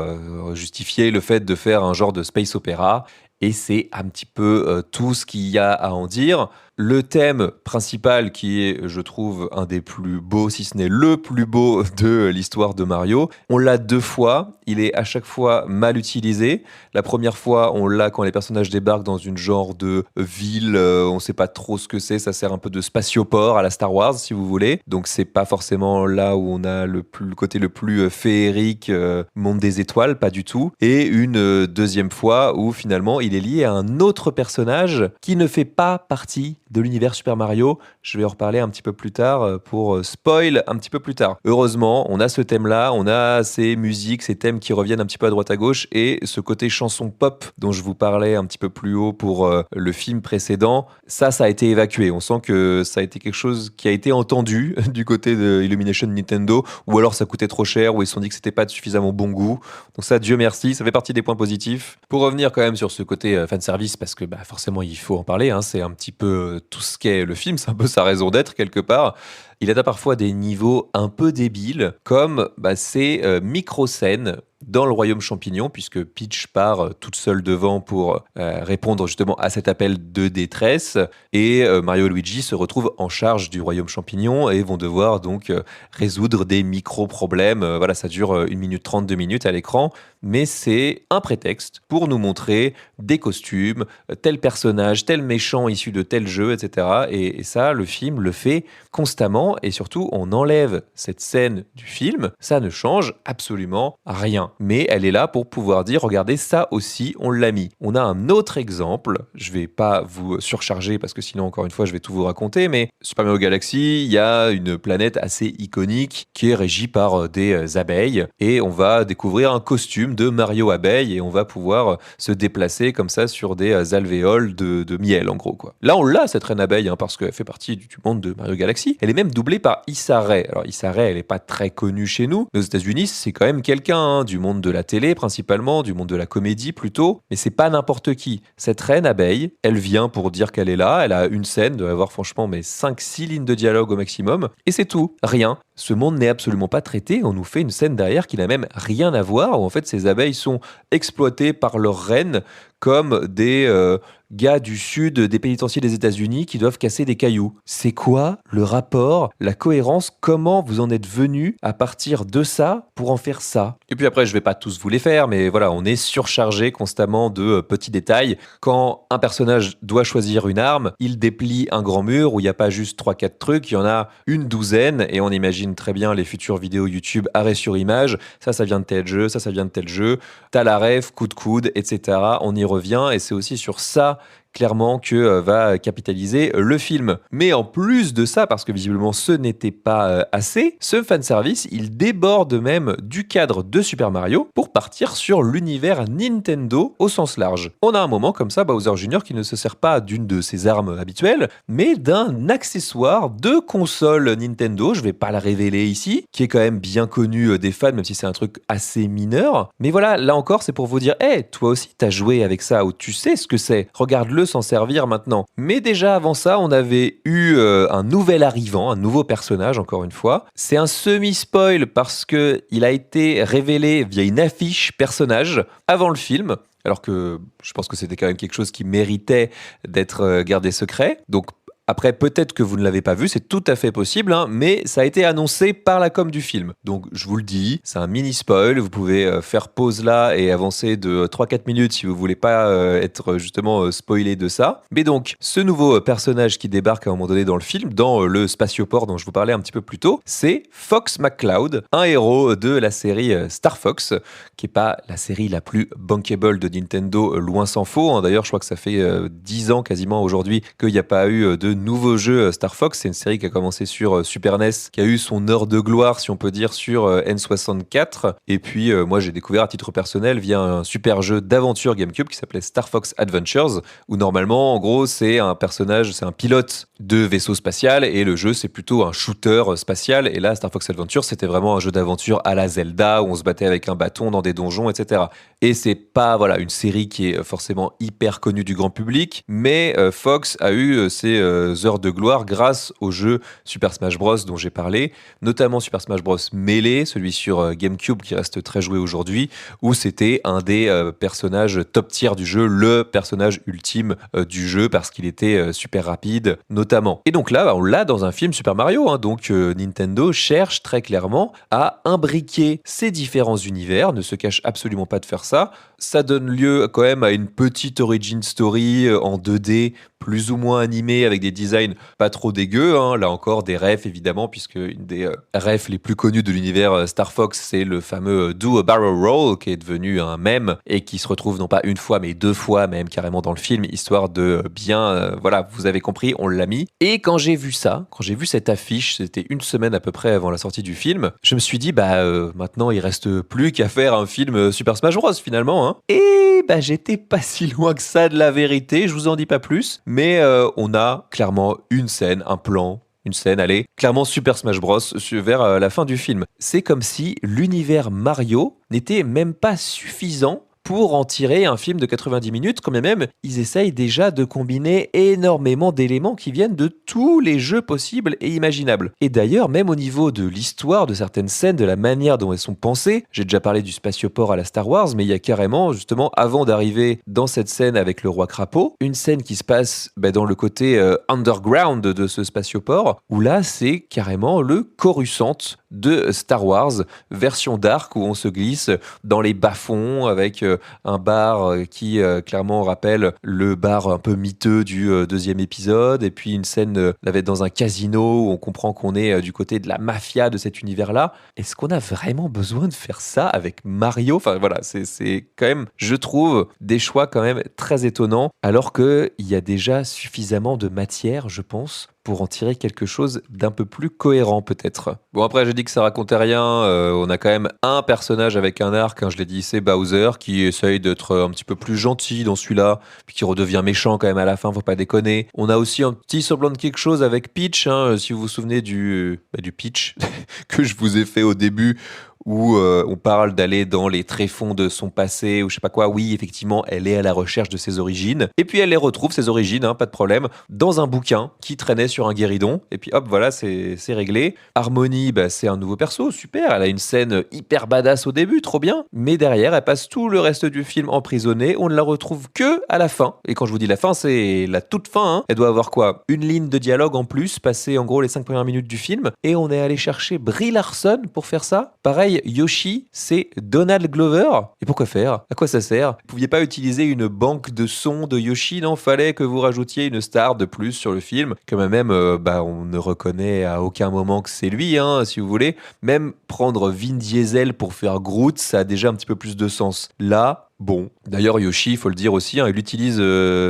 justifier le fait de faire un genre de space opéra. Et c'est un petit peu tout ce qu'il y a à en dire. Le thème principal qui est, je trouve, un des plus beaux, si ce n'est le plus beau de l'histoire de Mario, on l'a 2 fois. Il est à chaque fois mal utilisé. La première fois, on l'a quand les personnages débarquent dans une genre de ville. On ne sait pas trop ce que c'est. Ça sert un peu de spatioport à la Star Wars, si vous voulez. Donc, c'est pas forcément là où on a le côté le plus féerique, monde des étoiles, pas du tout. Et une deuxième fois où finalement, il est lié à un autre personnage qui ne fait pas partie de l'univers Super Mario. Je vais en reparler un petit peu plus tard pour spoil un petit peu plus tard. Heureusement, on a ce thème-là, on a ces musiques, ces thèmes qui reviennent un petit peu à droite à gauche et ce côté chanson pop dont je vous parlais un petit peu plus haut pour le film précédent, ça a été évacué. On sent que ça a été quelque chose qui a été entendu du côté de Illumination Nintendo, ou alors ça coûtait trop cher, ou ils se sont dit que c'était pas de suffisamment bon goût. Donc ça, Dieu merci, ça fait partie des points positifs. Pour revenir quand même sur ce côté fanservice, parce que forcément il faut en parler, hein, c'est un petit peu tout ce qu'est le film, c'est un peu sa raison d'être quelque part. Il a parfois des niveaux un peu débiles, comme ces micro-scènes dans le royaume champignon, puisque Peach part toute seule devant pour répondre justement à cet appel de détresse, et Mario et Luigi se retrouvent en charge du royaume champignon et vont devoir donc résoudre des micro-problèmes. Voilà, ça dure 1 minute 30, 2 minutes à l'écran, mais c'est un prétexte pour nous montrer des costumes, tel personnage, tel méchant issu de tel jeu, etc. Et ça, le film le fait constamment, et surtout, on enlève cette scène du film, ça ne change absolument rien. Mais elle est là pour pouvoir dire, regardez, ça aussi, on l'a mis. On a un autre exemple, je vais pas vous surcharger parce que sinon, encore une fois, je vais tout vous raconter, mais Super Mario Galaxy, il y a une planète assez iconique qui est régie par des abeilles, et on va découvrir un costume de Mario abeille, et on va pouvoir se déplacer comme ça sur des alvéoles de miel, en gros, quoi. Là, on l'a, cette reine abeille, hein, parce qu'elle fait partie du monde de Mario Galaxy. Elle est même doublée par Issa Rae. Alors, Issa Rae, elle n'est pas très connue chez nous. Aux États-Unis, c'est quand même quelqu'un du monde de la télé, principalement, du monde de la comédie plutôt. Mais c'est pas n'importe qui. Cette reine abeille, elle vient pour dire qu'elle est là. Elle a une scène, doit avoir franchement 5-6 lignes de dialogue au maximum. Et c'est tout. Rien. Ce monde n'est absolument pas traité. On nous fait une scène derrière qui n'a même rien à voir, où en fait ces abeilles sont exploitées par leur reine comme des gars du sud des pénitenciers des États-Unis qui doivent casser des cailloux. C'est quoi le rapport, la cohérence? Comment vous en êtes venu à partir de ça pour en faire ça? Et puis après, je vais pas tous vous les faire, mais voilà, on est surchargé constamment de petits détails. Quand un personnage doit choisir une arme, il déplie un grand mur où il n'y a pas juste 3-4 trucs, il y en a une douzaine, et on imagine très bien les futures vidéos YouTube arrêt sur image. Ça vient de tel jeu, ça vient de tel jeu. T'as la ref, coup de coude, etc. On y revient, et c'est aussi sur ça clairement que va capitaliser le film. Mais en plus de ça, parce que visiblement ce n'était pas assez, ce fanservice, il déborde même du cadre de Super Mario pour partir sur l'univers Nintendo au sens large. On a un moment comme ça, Bowser Jr. qui ne se sert pas d'une de ses armes habituelles, mais d'un accessoire de console Nintendo, je vais pas la révéler ici, qui est quand même bien connu des fans, même si c'est un truc assez mineur. Mais voilà, là encore, c'est pour vous dire, hey, toi aussi t'as joué avec ça, ou tu sais ce que c'est, regarde-le s'en servir maintenant. Mais déjà avant ça, on avait eu un nouvel arrivant, un nouveau personnage, encore une fois. C'est un semi-spoil parce que il a été révélé via une affiche personnage avant le film, alors que je pense que c'était quand même quelque chose qui méritait d'être gardé secret. Donc après, peut-être que vous ne l'avez pas vu, c'est tout à fait possible, hein, mais ça a été annoncé par la com du film. Donc, je vous le dis, c'est un mini-spoil. Vous pouvez faire pause là et avancer de 3-4 minutes si vous voulez pas être justement spoilé de ça. Mais donc, ce nouveau personnage qui débarque à un moment donné dans le film, dans le spatioport dont je vous parlais un petit peu plus tôt, c'est Fox McCloud, un héros de la série Star Fox, qui n'est pas la série la plus bankable de Nintendo, loin s'en faut. Hein. D'ailleurs, je crois que ça fait 10 ans quasiment aujourd'hui qu'il n'y a pas eu de nouveau jeu Star Fox. C'est une série qui a commencé sur Super NES, qui a eu son heure de gloire, si on peut dire, sur N64. Et puis, moi, j'ai découvert à titre personnel via un super jeu d'aventure GameCube qui s'appelait Star Fox Adventures, où normalement, en gros, c'est un personnage, c'est un pilote de vaisseau spatial, et le jeu, c'est plutôt un shooter spatial. Et là, Star Fox Adventures, c'était vraiment un jeu d'aventure à la Zelda, où on se battait avec un bâton dans des donjons, etc. Et c'est pas, voilà, une série qui est forcément hyper connue du grand public, mais Fox a eu ses heures de gloire grâce au jeu Super Smash Bros dont j'ai parlé, notamment Super Smash Bros Melee, celui sur GameCube qui reste très joué aujourd'hui, où c'était un des personnages top tier du jeu, le personnage ultime du jeu parce qu'il était super rapide notamment. Et donc là, on l'a dans un film Super Mario, hein, donc Nintendo cherche très clairement à imbriquer ces différents univers, ne se cache absolument pas de faire ça. Ça donne lieu quand même à une petite origin story en 2D, plus ou moins animée, avec des designs pas trop dégueux, hein. Là encore, des refs évidemment, puisque une des refs les plus connues de l'univers Star Fox, c'est le fameux Do a Barrel Roll, qui est devenu un mème et qui se retrouve non pas une fois, mais 2 fois même carrément dans le film, histoire de bien, voilà, vous avez compris, on l'a mis. Et quand j'ai vu ça, quand j'ai vu cette affiche, c'était une semaine à peu près avant la sortie du film, je me suis dit, maintenant il reste plus qu'à faire un film Super Smash Bros finalement, hein. Et j'étais pas si loin que ça de la vérité, je vous en dis pas plus, mais on a clairement une scène, un plan, une scène, allez, clairement Super Smash Bros vers la fin du film. C'est comme si l'univers Mario n'était même pas suffisant pour en tirer un film de 90 minutes, quand même, ils essayent déjà de combiner énormément d'éléments qui viennent de tous les jeux possibles et imaginables. Et d'ailleurs, même au niveau de l'histoire, de certaines scènes, de la manière dont elles sont pensées, j'ai déjà parlé du spatioport à la Star Wars, mais il y a carrément, justement, avant d'arriver dans cette scène avec le roi crapaud, une scène qui se passe dans le côté underground de ce spatioport, où là, c'est carrément le Coruscant de Star Wars, version dark, où on se glisse dans les bas-fonds avec un bar qui clairement rappelle le bar un peu miteux du deuxième épisode, et puis une scène dans un casino où on comprend qu'on est du côté de la mafia de cet univers-là. Est-ce qu'on a vraiment besoin de faire ça avec Mario ? Enfin voilà, c'est quand même, je trouve, des choix quand même très étonnants, alors qu'il y a déjà suffisamment de matière, je pense, pour en tirer quelque chose d'un peu plus cohérent peut-être. Bon, après j'ai dit que ça racontait rien, on a quand même un personnage avec un arc, hein, je l'ai dit, c'est Bowser, qui essaye d'être un petit peu plus gentil dans celui-là, puis qui redevient méchant quand même à la fin, faut pas déconner. On a aussi un petit semblant de quelque chose avec Peach, hein, si vous vous souvenez du pitch que je vous ai fait au début, où on parle d'aller dans les tréfonds de son passé ou je sais pas quoi. Oui, effectivement, elle est à la recherche de ses origines. Et puis elle les retrouve, ses origines, hein, pas de problème, dans un bouquin qui traînait sur un guéridon. Et puis hop, voilà, c'est réglé. Harmony, c'est un nouveau perso, super. Elle a une scène hyper badass au début, trop bien. Mais derrière, elle passe tout le reste du film emprisonnée. On ne la retrouve que à la fin. Et quand je vous dis la fin, c'est la toute fin, hein. Elle doit avoir quoi ? Une ligne de dialogue en plus, passer en gros les 5 premières minutes du film. Et on est allé chercher Brie Larson pour faire ça. Pareil, Yoshi, c'est Donald Glover. Et pourquoi faire ? À quoi ça sert ? Vous pouviez pas utiliser une banque de sons de Yoshi, non ? Fallait que vous rajoutiez une star de plus sur le film, que même on ne reconnaît à aucun moment que c'est lui, hein, si vous voulez. Même prendre Vin Diesel pour faire Groot, ça a déjà un petit peu plus de sens. Là, bon. D'ailleurs, Yoshi, il faut le dire aussi, hein, il utilise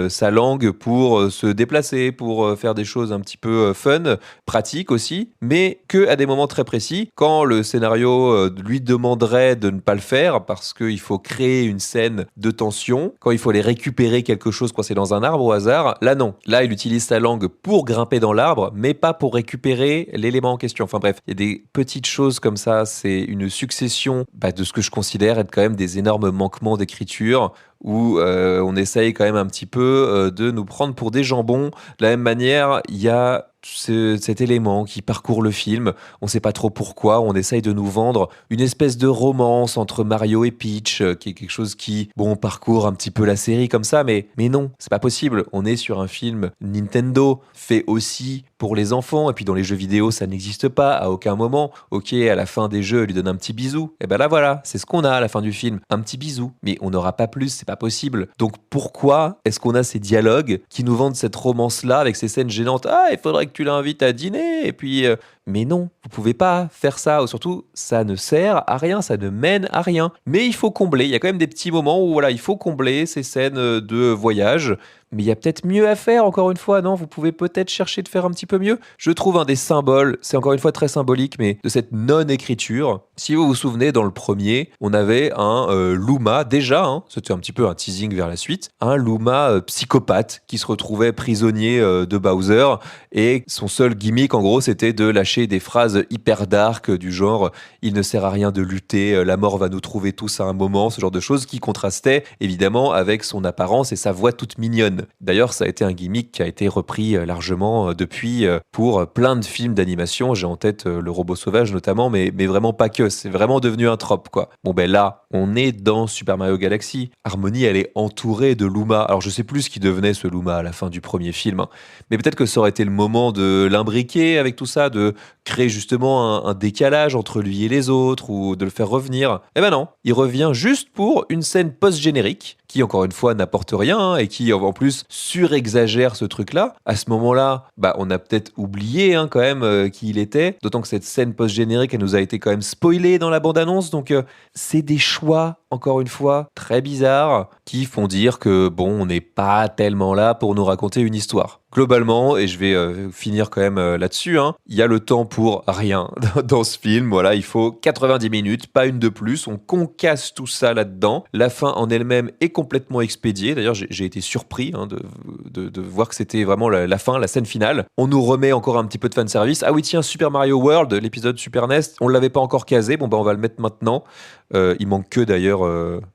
sa langue pour se déplacer, pour faire des choses un petit peu fun, pratiques aussi, mais que à des moments très précis, quand le scénario lui demanderait de ne pas le faire, parce qu'il faut créer une scène de tension, quand il faut aller récupérer quelque chose quand c'est dans un arbre au hasard, là non. Là, il utilise sa langue pour grimper dans l'arbre, mais pas pour récupérer l'élément en question. Enfin bref, il y a des petites choses comme ça, c'est une succession de ce que je considère être quand même des énormes manquements d'écriture, où on essaye quand même un petit peu de nous prendre pour des jambons. De la même manière, il y a cet élément qui parcourt le film, on sait pas trop pourquoi, on essaye de nous vendre une espèce de romance entre Mario et Peach, qui est quelque chose qui, parcourt un petit peu la série comme ça, mais non, c'est pas possible. On est sur un film Nintendo, fait aussi pour les enfants, et puis dans les jeux vidéo, ça n'existe pas à aucun moment. Ok, à la fin des jeux, elle lui donne un petit bisou. Et là voilà, c'est ce qu'on a à la fin du film, un petit bisou. Mais on n'aura pas plus, c'est pas possible. Donc pourquoi est-ce qu'on a ces dialogues qui nous vendent cette romance-là avec ces scènes gênantes ? Ah, il faudrait que tu l'invites à dîner, et puis... Mais non, vous pouvez pas faire ça, ou surtout, ça ne sert à rien, ça ne mène à rien. Mais il faut combler, il y a quand même des petits moments où il faut combler ces scènes de voyage. Mais il y a peut-être mieux à faire, encore une fois, non ? Vous pouvez peut-être chercher de faire un petit peu mieux. Je trouve un des symboles, c'est encore une fois très symbolique, mais de cette non-écriture. Si vous vous souvenez, dans le premier, on avait un Luma, déjà, hein, c'était un petit peu un teasing vers la suite, un Luma psychopathe qui se retrouvait prisonnier de Bowser, et son seul gimmick, en gros, c'était de lâcher des phrases hyper dark du genre « il ne sert à rien de lutter, la mort va nous trouver tous à un moment », ce genre de choses qui contrastaient évidemment avec son apparence et sa voix toute mignonne. D'ailleurs, ça a été un gimmick qui a été repris largement depuis pour plein de films d'animation. J'ai en tête Le Robot Sauvage notamment, mais vraiment pas que. C'est vraiment devenu un trope, quoi. Là, on est dans Super Mario Galaxy. Harmony, elle est entourée de Luma. Alors, je sais plus ce qui devenait ce Luma à la fin du premier film, hein. Mais peut-être que ça aurait été le moment de l'imbriquer avec tout ça, de créer justement un décalage entre lui et les autres, ou de le faire revenir. Eh ben non, il revient juste pour une scène post-générique qui encore une fois n'apporte rien hein, et qui en plus surexagère ce truc-là. À ce moment-là, on a peut-être oublié quand même qui il était, d'autant que cette scène post-générique, elle nous a été quand même spoilée dans la bande-annonce, donc c'est des choix, encore une fois, très bizarres, qui font dire que on n'est pas tellement là pour nous raconter une histoire. Globalement, et je vais finir quand même là-dessus, il y a le temps pour rien dans ce film. Voilà, il faut 90 minutes, pas une de plus. On concasse tout ça là-dedans. La fin en elle-même est complètement expédiée. D'ailleurs, j'ai été surpris de voir que c'était vraiment la fin, la scène finale. On nous remet encore un petit peu de fanservice. Ah oui, tiens, Super Mario World, l'épisode Super NES, on l'avait pas encore casé. On va le mettre maintenant. Il manque que d'ailleurs,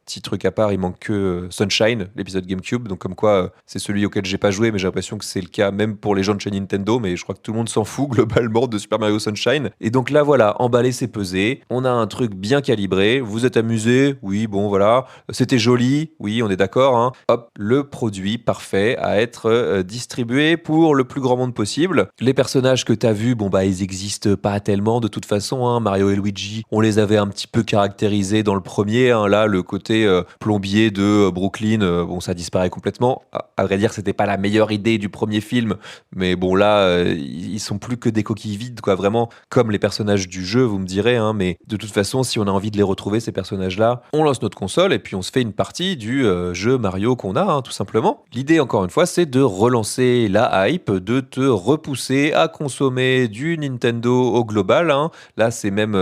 petit truc à part, il manque que Sunshine, l'épisode GameCube. Donc comme quoi, c'est celui auquel j'ai pas joué, mais j'ai l'impression que c'est le cas même pour les gens de chez Nintendo. Mais je crois que tout le monde s'en fout globalement de Super Mario Sunshine. Et donc là, voilà, emballé, c'est pesé. On a un truc bien calibré. Vous êtes amusé? Oui, voilà. C'était joli? Oui, on est d'accord. Hop, le produit parfait à être distribué pour le plus grand monde possible. Les personnages que t'as vus, ils existent pas tellement de toute façon. Mario et Luigi, on les avait un petit peu caractérisés dans le premier. Là, le côté plombier de Brooklyn, ça disparaît complètement. À vrai dire, c'était pas la meilleure idée du premier film, mais là, ils sont plus que des coquilles vides, quoi. Vraiment, comme les personnages du jeu, vous me direz. Mais de toute façon, si on a envie de les retrouver, ces personnages-là, on lance notre console et puis on se fait une partie du jeu Mario qu'on a, tout simplement. L'idée, encore une fois, c'est de relancer la hype, de te repousser à consommer du Nintendo au global. Là, c'est même,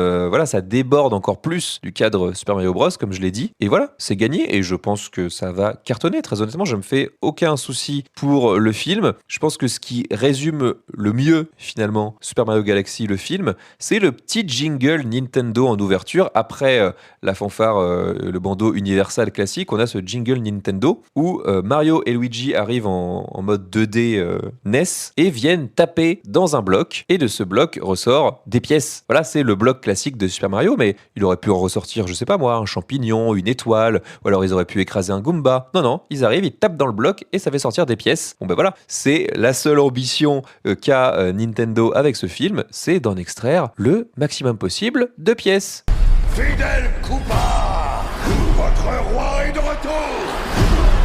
ça déborde encore plus du cadre Super Mario Bros, comme je l'ai dit. Et voilà, c'est gagné et je pense que ça va cartonner. Très honnêtement, je me fais aucun souci pour le film. Je pense que ce qui résume le mieux, finalement, Super Mario Galaxy, le film, c'est le petit jingle Nintendo en ouverture. Après la fanfare, le bandeau Universal classique, on a ce jingle Nintendo où Mario et Luigi arrivent en mode 2D NES et viennent taper dans un bloc. Et de ce bloc ressort des pièces. Voilà, c'est le bloc classique de Super Mario, mais il aurait pu en ressortir, je sais pas moi, un champignon, une étoile, ou alors ils auraient pu écraser un Goomba. Non, ils arrivent, ils tapent dans le bloc et ça fait sortir des pièces. Voilà, c'est la seule ambition qu'a Nintendo avec ce film, c'est d'en extraire le maximum possible de pièces. Fidèle Koopa, votre roi est de retour.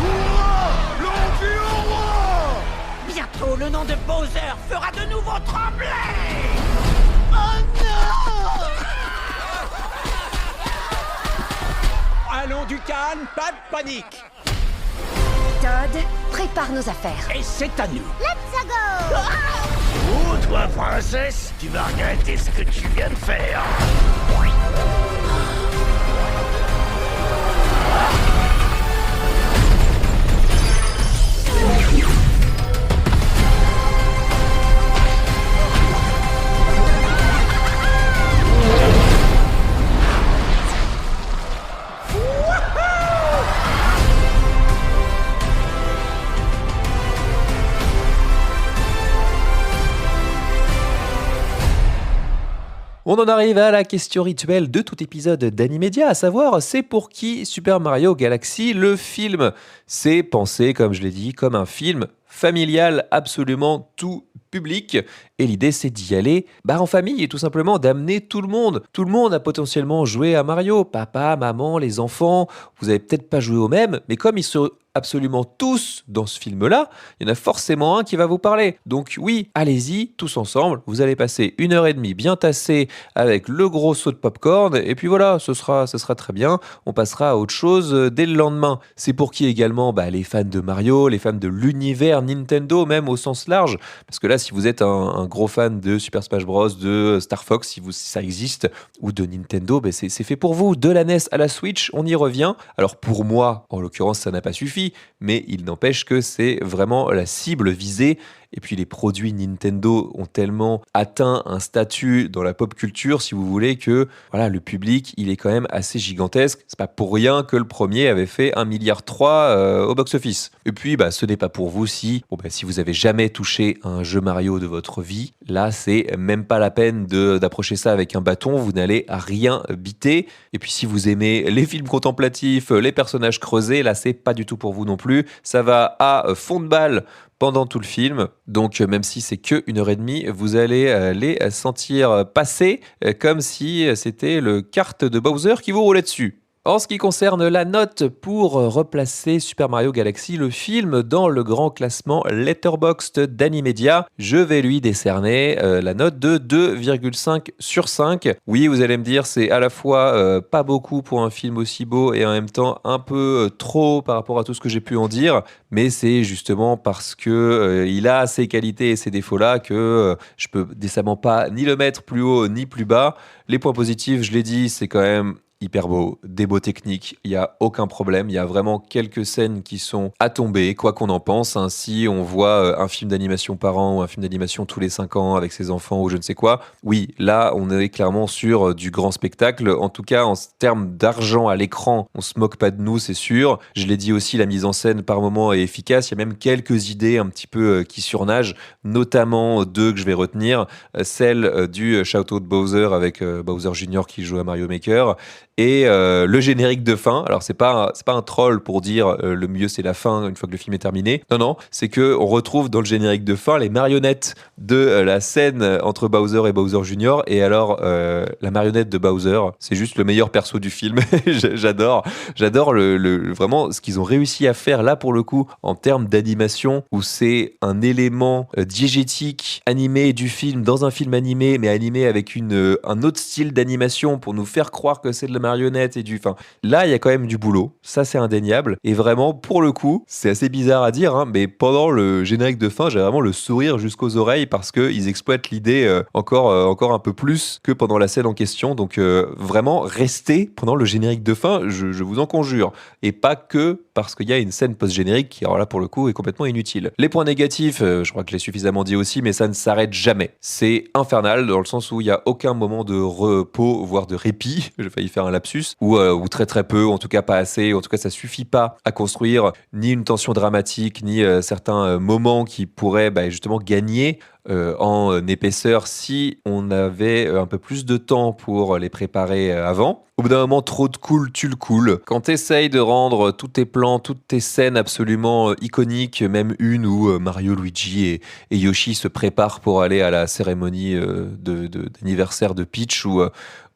Hurrah, l'Empire roi. Bientôt, le nom de Bowser fera de nouveau trembler. Allons du calme, pas de panique. Todd, prépare nos affaires. Et c'est à nous. Let's go. Oh, toi, princesse, tu vas regretter ce que tu viens de faire. On en arrive à la question rituelle de tout épisode d'Animedia, à savoir c'est pour qui Super Mario Galaxy, le film. C'est pensé, comme je l'ai dit, comme un film familial, absolument tout public. Et l'idée, c'est d'y aller en famille et tout simplement d'amener tout le monde. Tout le monde a potentiellement joué à Mario. Papa, maman, les enfants. Vous avez peut-être pas joué au même, mais comme ils sont absolument tous dans ce film-là, il y en a forcément un qui va vous parler. Donc oui, allez-y, tous ensemble. Vous allez passer 1h30 bien tassée avec le gros seau de popcorn. Et puis voilà, ce sera très bien. On passera à autre chose dès le lendemain. C'est pour qui également les fans de Mario, les fans de l'univers Nintendo, même au sens large. Parce que là, si vous êtes un gros fan de Super Smash Bros, de Star Fox, si ça existe, ou de Nintendo, c'est fait pour vous. De la NES à la Switch, on y revient. Alors pour moi, en l'occurrence, ça n'a pas suffi. Mais il n'empêche que c'est vraiment la cible visée. Et puis les produits Nintendo ont tellement atteint un statut dans la pop culture, si vous voulez, que le public, il est quand même assez gigantesque. C'est pas pour rien que le premier avait fait 1,3 milliard au box-office. Et puis, ce n'est pas pour vous si vous avez jamais touché à un jeu Mario de votre vie. Là, c'est même pas la peine d'approcher ça avec un bâton. Vous n'allez à rien biter. Et puis, si vous aimez les films contemplatifs, les personnages creusés, là, c'est pas du tout pour vous non plus. Ça va à fond de balle pendant tout le film. Donc, même si c'est que 1h30, vous allez les sentir passer comme si c'était le kart de Bowser qui vous roulait dessus. En ce qui concerne la note pour replacer Super Mario Galaxy, le film, dans le grand classement Letterboxd d'Animedia, je vais lui décerner la note de 2,5 sur 5. Oui, vous allez me dire, c'est à la fois pas beaucoup pour un film aussi beau et en même temps un peu trop par rapport à tout ce que j'ai pu en dire, mais c'est justement parce que il a ses qualités et ses défauts-là que je peux décemment pas ni le mettre plus haut ni plus bas. Les points positifs, je l'ai dit, c'est quand même hyper beau, des beaux techniques, il n'y a aucun problème. Il y a vraiment quelques scènes qui sont à tomber, quoi qu'on en pense. Si on voit un film d'animation par an ou un film d'animation tous les 5 ans avec ses enfants ou je ne sais quoi, oui, là, on est clairement sur du grand spectacle. En tout cas, en termes d'argent à l'écran, on se moque pas de nous, c'est sûr. Je l'ai dit aussi, la mise en scène par moment est efficace. Il y a même quelques idées un petit peu qui surnagent, notamment deux que je vais retenir. Celle du Shout-Out Bowser avec Bowser Jr. qui joue à Mario Maker et le générique de fin. Alors c'est pas un troll pour dire le mieux c'est la fin une fois que le film est terminé. Non, c'est que on retrouve dans le générique de fin les marionnettes de la scène entre Bowser et Bowser Jr. Et alors la marionnette de Bowser, c'est juste le meilleur perso du film. J'adore vraiment ce qu'ils ont réussi à faire là pour le coup en termes d'animation, où c'est un élément diégétique animé du film dans un film animé, mais animé avec un autre style d'animation pour nous faire croire que c'est de la marionnette et enfin, là, il y a quand même du boulot. Ça, c'est indéniable. Et vraiment, pour le coup, c'est assez bizarre à dire, mais pendant le générique de fin, j'ai vraiment le sourire jusqu'aux oreilles parce qu'ils exploitent l'idée encore un peu plus que pendant la scène en question. Donc, vraiment, restez pendant le générique de fin, je vous en conjure. Et pas que parce qu'il y a une scène post-générique qui, alors là, pour le coup, est complètement inutile. Les points négatifs, je crois que je l'ai suffisamment dit aussi, mais ça ne s'arrête jamais. C'est infernal dans le sens où il n'y a aucun moment de repos, voire de répit. J'ai failli faire un lapsus, ou très très peu, en tout cas pas assez, en tout cas ça suffit pas à construire ni une tension dramatique, ni certains moments qui pourraient justement gagner en épaisseur si on avait un peu plus de temps pour les préparer avant. Au bout d'un moment, trop de cool tue le cool. Quand t'essayes de rendre tous tes plans, toutes tes scènes absolument iconiques, même une où Mario, Luigi et Yoshi se préparent pour aller à la cérémonie d'anniversaire de Peach, où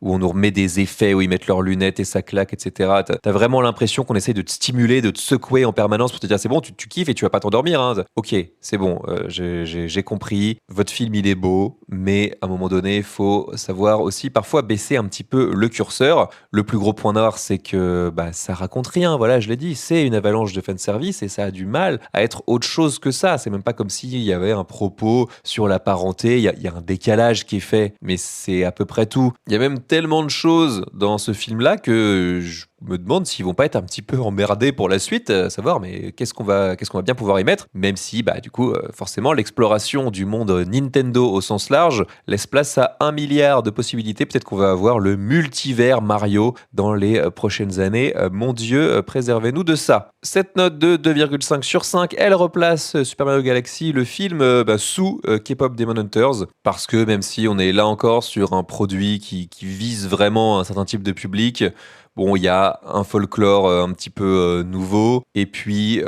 on nous remet des effets, où ils mettent leurs lunettes et ça claque, etc. T'as vraiment l'impression qu'on essaye de te stimuler, de te secouer en permanence pour te dire c'est bon, tu kiffes et tu vas pas t'endormir. Ok, c'est bon, j'ai compris, votre film il est beau, mais à un moment donné, il faut savoir aussi parfois baisser un petit peu le curseur. Le plus gros point noir, c'est que ça raconte rien, voilà, je l'ai dit, c'est une avalanche de fanservice et ça a du mal à être autre chose que ça. C'est même pas comme s'il y avait un propos sur la parenté, il y a un décalage qui est fait, mais c'est à peu près tout. Il y a même tellement de choses dans ce film-là que je me demande s'ils vont pas être un petit peu emmerdés pour la suite, savoir mais qu'est-ce qu'on va bien pouvoir y mettre, même si du coup forcément l'exploration du monde Nintendo au sens large laisse place à 1 milliard de possibilités. Peut-être qu'on va avoir le multivers Mario dans les prochaines années. Mon Dieu, préservez-nous de ça. Cette note de 2,5 sur 5, elle replace Super Mario Galaxy, le film, sous K-pop Demon Hunters, parce que même si on est là encore sur un produit qui vise vraiment un certain type de public, bon, il y a un folklore un petit peu nouveau, et puis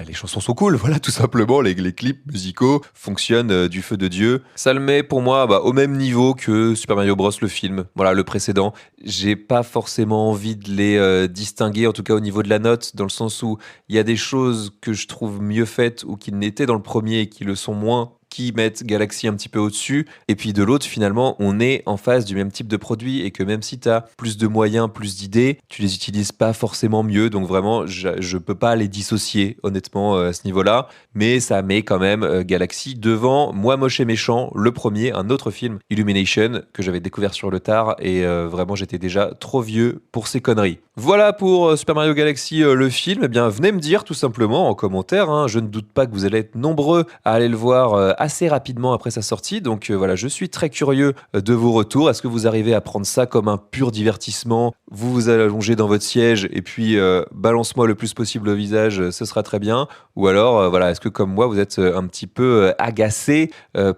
les chansons sont cool, voilà, tout simplement, les clips musicaux fonctionnent du feu de Dieu. Ça le met pour moi au même niveau que Super Mario Bros, le film, voilà, le précédent. J'ai pas forcément envie de les distinguer, en tout cas au niveau de la note, dans le sens où il y a des choses que je trouve mieux faites ou qui n'étaient dans le premier et qui le sont moins, qui mettent Galaxy un petit peu au-dessus, et puis de l'autre, finalement, on est en face du même type de produit, et que même si tu as plus de moyens, plus d'idées, tu les utilises pas forcément mieux, donc vraiment, je peux pas les dissocier, honnêtement, à ce niveau-là, mais ça met quand même Galaxy devant Moi Moche et Méchant, le premier, un autre film, Illumination, que j'avais découvert sur le tard, et vraiment, j'étais déjà trop vieux pour ces conneries. Voilà pour Super Mario Galaxy, le film. Eh bien, venez me dire tout simplement en commentaire, je ne doute pas que vous allez être nombreux à aller le voir assez rapidement après sa sortie. Donc voilà, je suis très curieux de vos retours. Est-ce que vous arrivez à prendre ça comme un pur divertissement? Vous vous allongez dans votre siège et puis balance-moi le plus possible au visage, ce sera très bien. Ou alors, voilà, est-ce que comme moi, vous êtes un petit peu agacé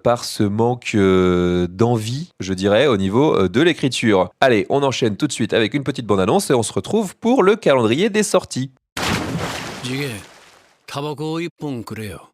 par ce manque d'envie, je dirais, au niveau de l'écriture? Allez, on enchaîne tout de suite avec une petite bande-annonce et on se retrouve pour le calendrier des sorties. 次元タバコを1本くれよ。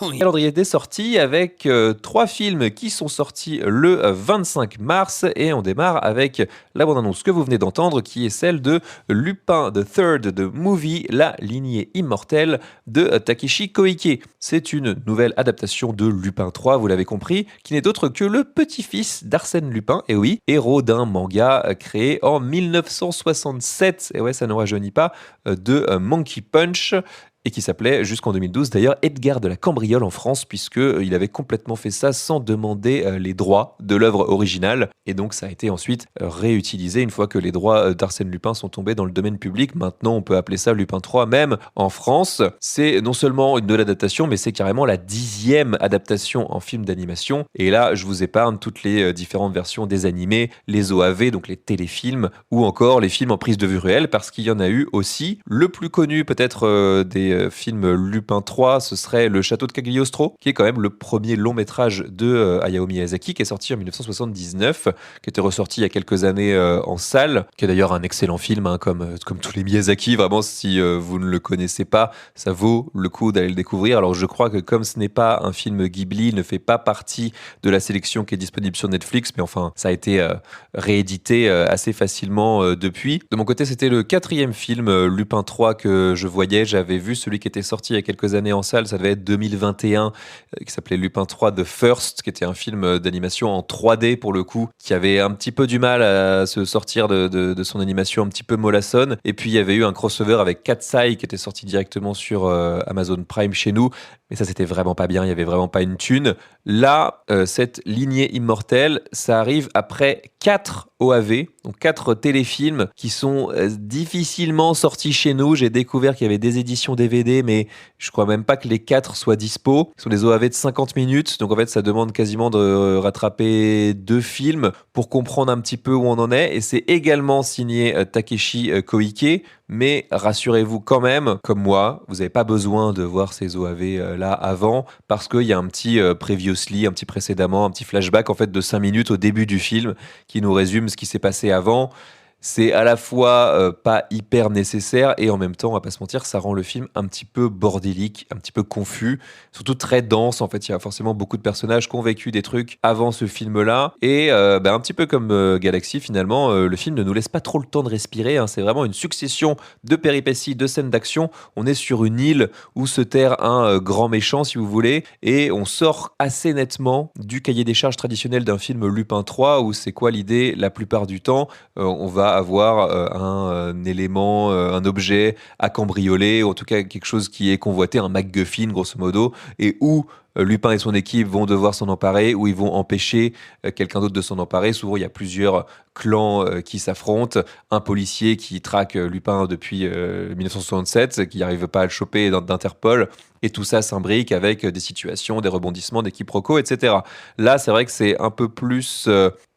Calendrier des sorties avec 3 films qui sont sortis le 25 mars et on démarre avec la bande-annonce que vous venez d'entendre qui est celle de Lupin the Third de Movie, la lignée immortelle de Takeshi Koike. C'est une nouvelle adaptation de Lupin 3, vous l'avez compris, qui n'est autre que le petit-fils d'Arsène Lupin, et oui, héros d'un manga créé en 1967, et ouais, ça ne rajeunit pas, de Monkey Punch, et qui s'appelait jusqu'en 2012 d'ailleurs Edgar de la Cambriole en France, puisqu'il avait complètement fait ça sans demander les droits de l'œuvre originale, et donc ça a été ensuite réutilisé une fois que les droits d'Arsène Lupin sont tombés dans le domaine public. Maintenant on peut appeler ça Lupin 3 même en France. C'est non seulement une nouvelle adaptation, mais c'est carrément la 10e adaptation en film d'animation, et là je vous épargne toutes les différentes versions des animés, les OAV, donc les téléfilms, ou encore les films en prise de vue réelle, parce qu'il y en a eu aussi. Le plus connu peut-être des film Lupin 3, ce serait Le Château de Cagliostro, qui est quand même le premier long métrage de Hayao Miyazaki, qui est sorti en 1979, qui était ressorti il y a quelques années en salle, qui est d'ailleurs un excellent film, hein, comme tous les Miyazaki. Vraiment, si vous ne le connaissez pas, ça vaut le coup d'aller le découvrir. Alors je crois que comme ce n'est pas un film Ghibli, il ne fait pas partie de la sélection qui est disponible sur Netflix, mais enfin, ça a été réédité assez facilement depuis. De mon côté, c'était le 4e film Lupin 3 que je voyais. J'avais vu celui qui était sorti il y a quelques années en salle, ça devait être 2021, qui s'appelait Lupin 3 The First, qui était un film d'animation en 3D pour le coup, qui avait un petit peu du mal à se sortir de son animation un petit peu mollassonne. Et puis il y avait eu un crossover avec Cat's Eye qui était sorti directement sur Amazon Prime chez nous, mais ça c'était vraiment pas bien, il y avait vraiment pas une thune. Là, cette lignée immortelle, ça arrive après 4 OAV, donc 4 téléfilms qui sont difficilement sortis chez nous. J'ai découvert qu'il y avait des éditions DVD, mais je crois même pas que les 4 soient dispo. Ce sont des OAV de 50 minutes, donc en fait ça demande quasiment de rattraper 2 films pour comprendre un petit peu où on en est, et c'est également signé Takeshi Koike. Mais rassurez-vous quand même, comme moi, vous n'avez pas besoin de voir ces OAV là avant, parce qu'il y a un petit previously, un petit précédemment, un petit flashback en fait de 5 minutes au début du film qui nous résume ce qui s'est passé avant. C'est à la fois pas hyper nécessaire et en même temps, on va pas se mentir, ça rend le film un petit peu bordélique, un petit peu confus, surtout très dense. En fait, il y a forcément beaucoup de personnages qui ont vécu des trucs avant ce film-là. Et un petit peu comme Galaxy, finalement, le film ne nous laisse pas trop le temps de respirer, hein. C'est vraiment une succession de péripéties, de scènes d'action. On est sur une île où se terre un grand méchant, si vous voulez, et on sort assez nettement du cahier des charges traditionnel d'un film Lupin 3, où c'est quoi l'idée la plupart du temps, on va avoir un élément, un objet à cambrioler, ou en tout cas quelque chose qui est convoité, un MacGuffin grosso modo, et où Lupin et son équipe vont devoir s'en emparer, ou ils vont empêcher quelqu'un d'autre de s'en emparer. Souvent, il y a plusieurs clans qui s'affrontent. Un policier qui traque Lupin depuis 1967, qui n'arrive pas à le choper d'Interpol. Et tout ça s'imbrique avec des situations, des rebondissements, des quiproquos, etc. Là, c'est vrai que c'est un peu plus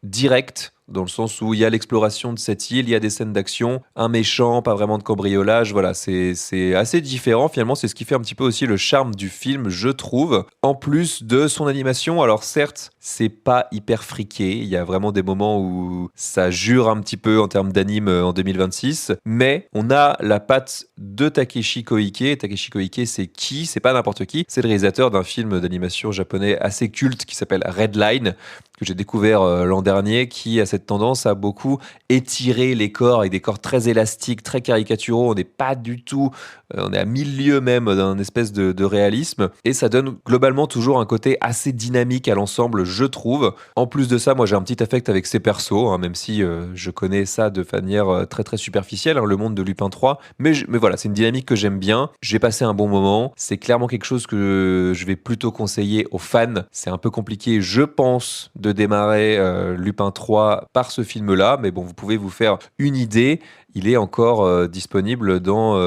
direct, dans le sens où il y a l'exploration de cette île, il y a des scènes d'action, un méchant, pas vraiment de cambriolage, voilà, c'est assez différent. Finalement, c'est ce qui fait un petit peu aussi le charme du film, je trouve. En plus de son animation, alors certes, c'est pas hyper friqué, il y a vraiment des moments où ça jure un petit peu en termes d'anime en 2026, mais on a la patte de Takeshi Koike. Takeshi Koike, c'est qui? C'est pas n'importe qui, c'est le réalisateur d'un film d'animation japonais assez culte qui s'appelle Redline, que j'ai découvert l'an dernier, qui a cette tendance à beaucoup étirer les corps avec des corps très élastiques, très caricaturaux. On n'est pas du tout, on est à 1000 lieues même d'un espèce de réalisme, et ça donne globalement toujours un côté assez dynamique à l'ensemble, je trouve. En plus de ça, moi j'ai un petit affect avec ces persos, hein, même si je connais ça de manière très très superficielle, hein, le monde de Lupin 3, mais voilà, c'est une dynamique que j'aime bien. J'ai passé un bon moment, c'est clairement quelque chose que je vais plutôt conseiller aux fans. C'est un peu compliqué, je pense, de démarrer Lupin 3 par ce film-là, mais bon, vous pouvez vous faire une idée. Il est encore disponible dans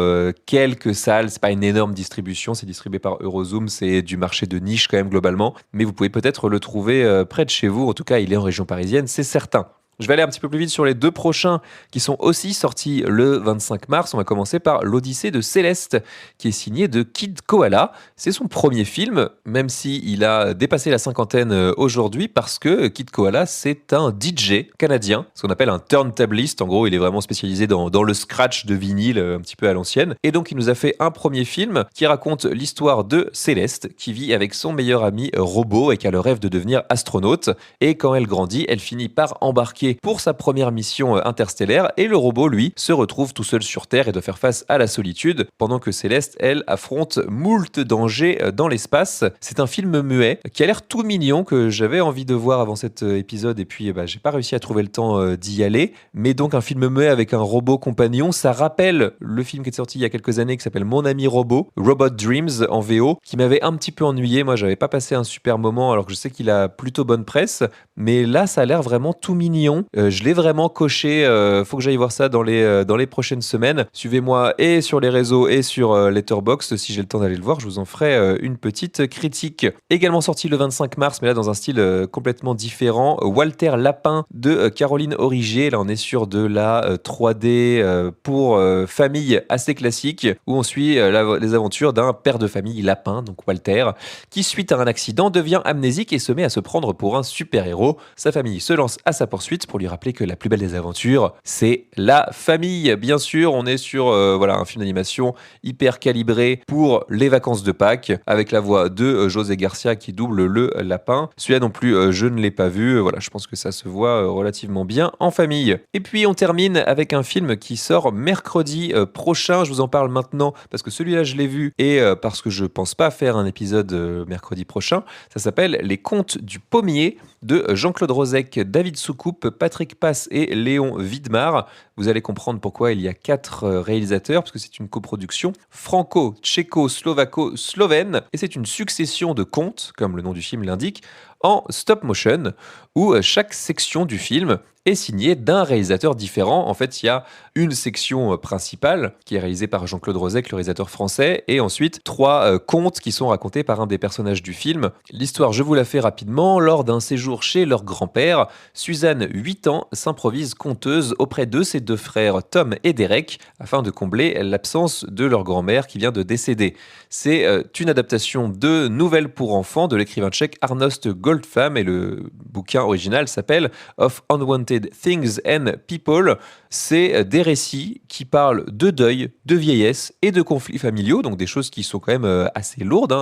quelques salles. C'est pas une énorme distribution, c'est distribué par Eurozoom, c'est du marché de niche quand même globalement, mais vous pouvez peut-être le trouver près de chez vous. En tout cas, il est en région parisienne, c'est certain. Je vais aller un petit peu plus vite sur les 2 prochains qui sont aussi sortis le 25 mars. On va commencer par l'Odyssée de Céleste, qui est signé de Kid Koala. C'est son premier film, même s'il a dépassé la cinquantaine aujourd'hui, parce que Kid Koala, c'est un DJ canadien, ce qu'on appelle un turntablist. En gros, il est vraiment spécialisé dans le scratch de vinyle, un petit peu à l'ancienne. Et donc, il nous a fait un premier film qui raconte l'histoire de Céleste, qui vit avec son meilleur ami robot et qui a le rêve de devenir astronaute. Et quand elle grandit, elle finit par embarquer pour sa première mission interstellaire et le robot, lui, se retrouve tout seul sur Terre et doit faire face à la solitude pendant que Céleste, elle, affronte moult dangers dans l'espace. C'est un film muet qui a l'air tout mignon que j'avais envie de voir avant cet épisode et puis j'ai pas réussi à trouver le temps d'y aller. Mais donc un film muet avec un robot compagnon, ça rappelle le film qui est sorti il y a quelques années qui s'appelle Mon ami robot, Robot Dreams en VO, qui m'avait un petit peu ennuyé. Moi, j'avais pas passé un super moment alors que je sais qu'il a plutôt bonne presse. Mais là, ça a l'air vraiment tout mignon. Je l'ai vraiment coché. Faut que j'aille voir ça dans les prochaines semaines. Suivez-moi et sur les réseaux et sur Letterboxd. Si j'ai le temps d'aller le voir, je vous en ferai une petite critique. Également sorti le 25 mars, mais là dans un style complètement différent. Walter Lapin de Caroline Origier. Là, on est sur de la 3D pour famille assez classique, où on suit les aventures d'un père de famille lapin, donc Walter, qui suite à un accident devient amnésique et se met à se prendre pour un super-héros. Sa famille se lance à sa poursuite pour lui rappeler que la plus belle des aventures, c'est la famille. Bien sûr, on est sur un film d'animation hyper calibré pour les vacances de Pâques, avec la voix de José Garcia qui double le lapin. Celui-là non plus, je ne l'ai pas vu. Voilà, je pense que ça se voit relativement bien en famille. Et puis on termine avec un film qui sort mercredi prochain. Je vous en parle maintenant parce que celui-là je l'ai vu et parce que je pense pas faire un épisode mercredi prochain. Ça s'appelle Les Contes du Pommier de Jean-Claude Rozek, David Soucoupe, Patrick Pass et Léon Widmar. Vous allez comprendre pourquoi il y a 4 réalisateurs, parce que c'est une coproduction franco-tchéco-slovaco-slovène, et c'est une succession de contes, comme le nom du film l'indique, en stop motion, où chaque section du film est signée d'un réalisateur différent. En fait, il y a une section principale qui est réalisée par Jean-Claude Rozek, le réalisateur français, et ensuite 3 contes qui sont racontés par un des personnages du film. L'histoire, je vous la fais rapidement. Lors d'un séjour chez leur grand-père, Suzanne, 8 ans, s'improvise conteuse auprès de ses 2 frères Tom et Derek afin de combler l'absence de leur grand-mère qui vient de décéder. C'est une adaptation de nouvelles pour enfants de l'écrivain tchèque Arnost Goldfam et le bouquin original s'appelle Of Unwanted Things and People. C'est des récits qui parlent de deuil, de vieillesse et de conflits familiaux, donc des choses qui sont quand même assez lourdes,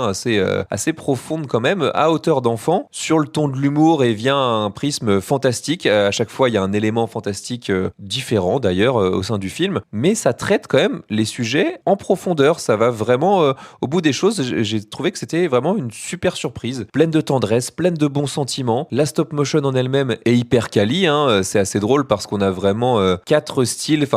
assez profondes quand même, à hauteur d'enfant, sur le ton de l'humour et via un prisme fantastique. À chaque fois, il y a un élément fantastique différent d'ailleurs au sein du film, mais ça traite quand même les sujets en profondeur. Ça va vraiment au bout des choses. J'ai trouvé que c'était vraiment une super surprise, pleine de tendresse, pleine de bons sentiments. La stop motion en elle-même est hyper quali, c'est assez drôle parce qu'on a vraiment 4 styles.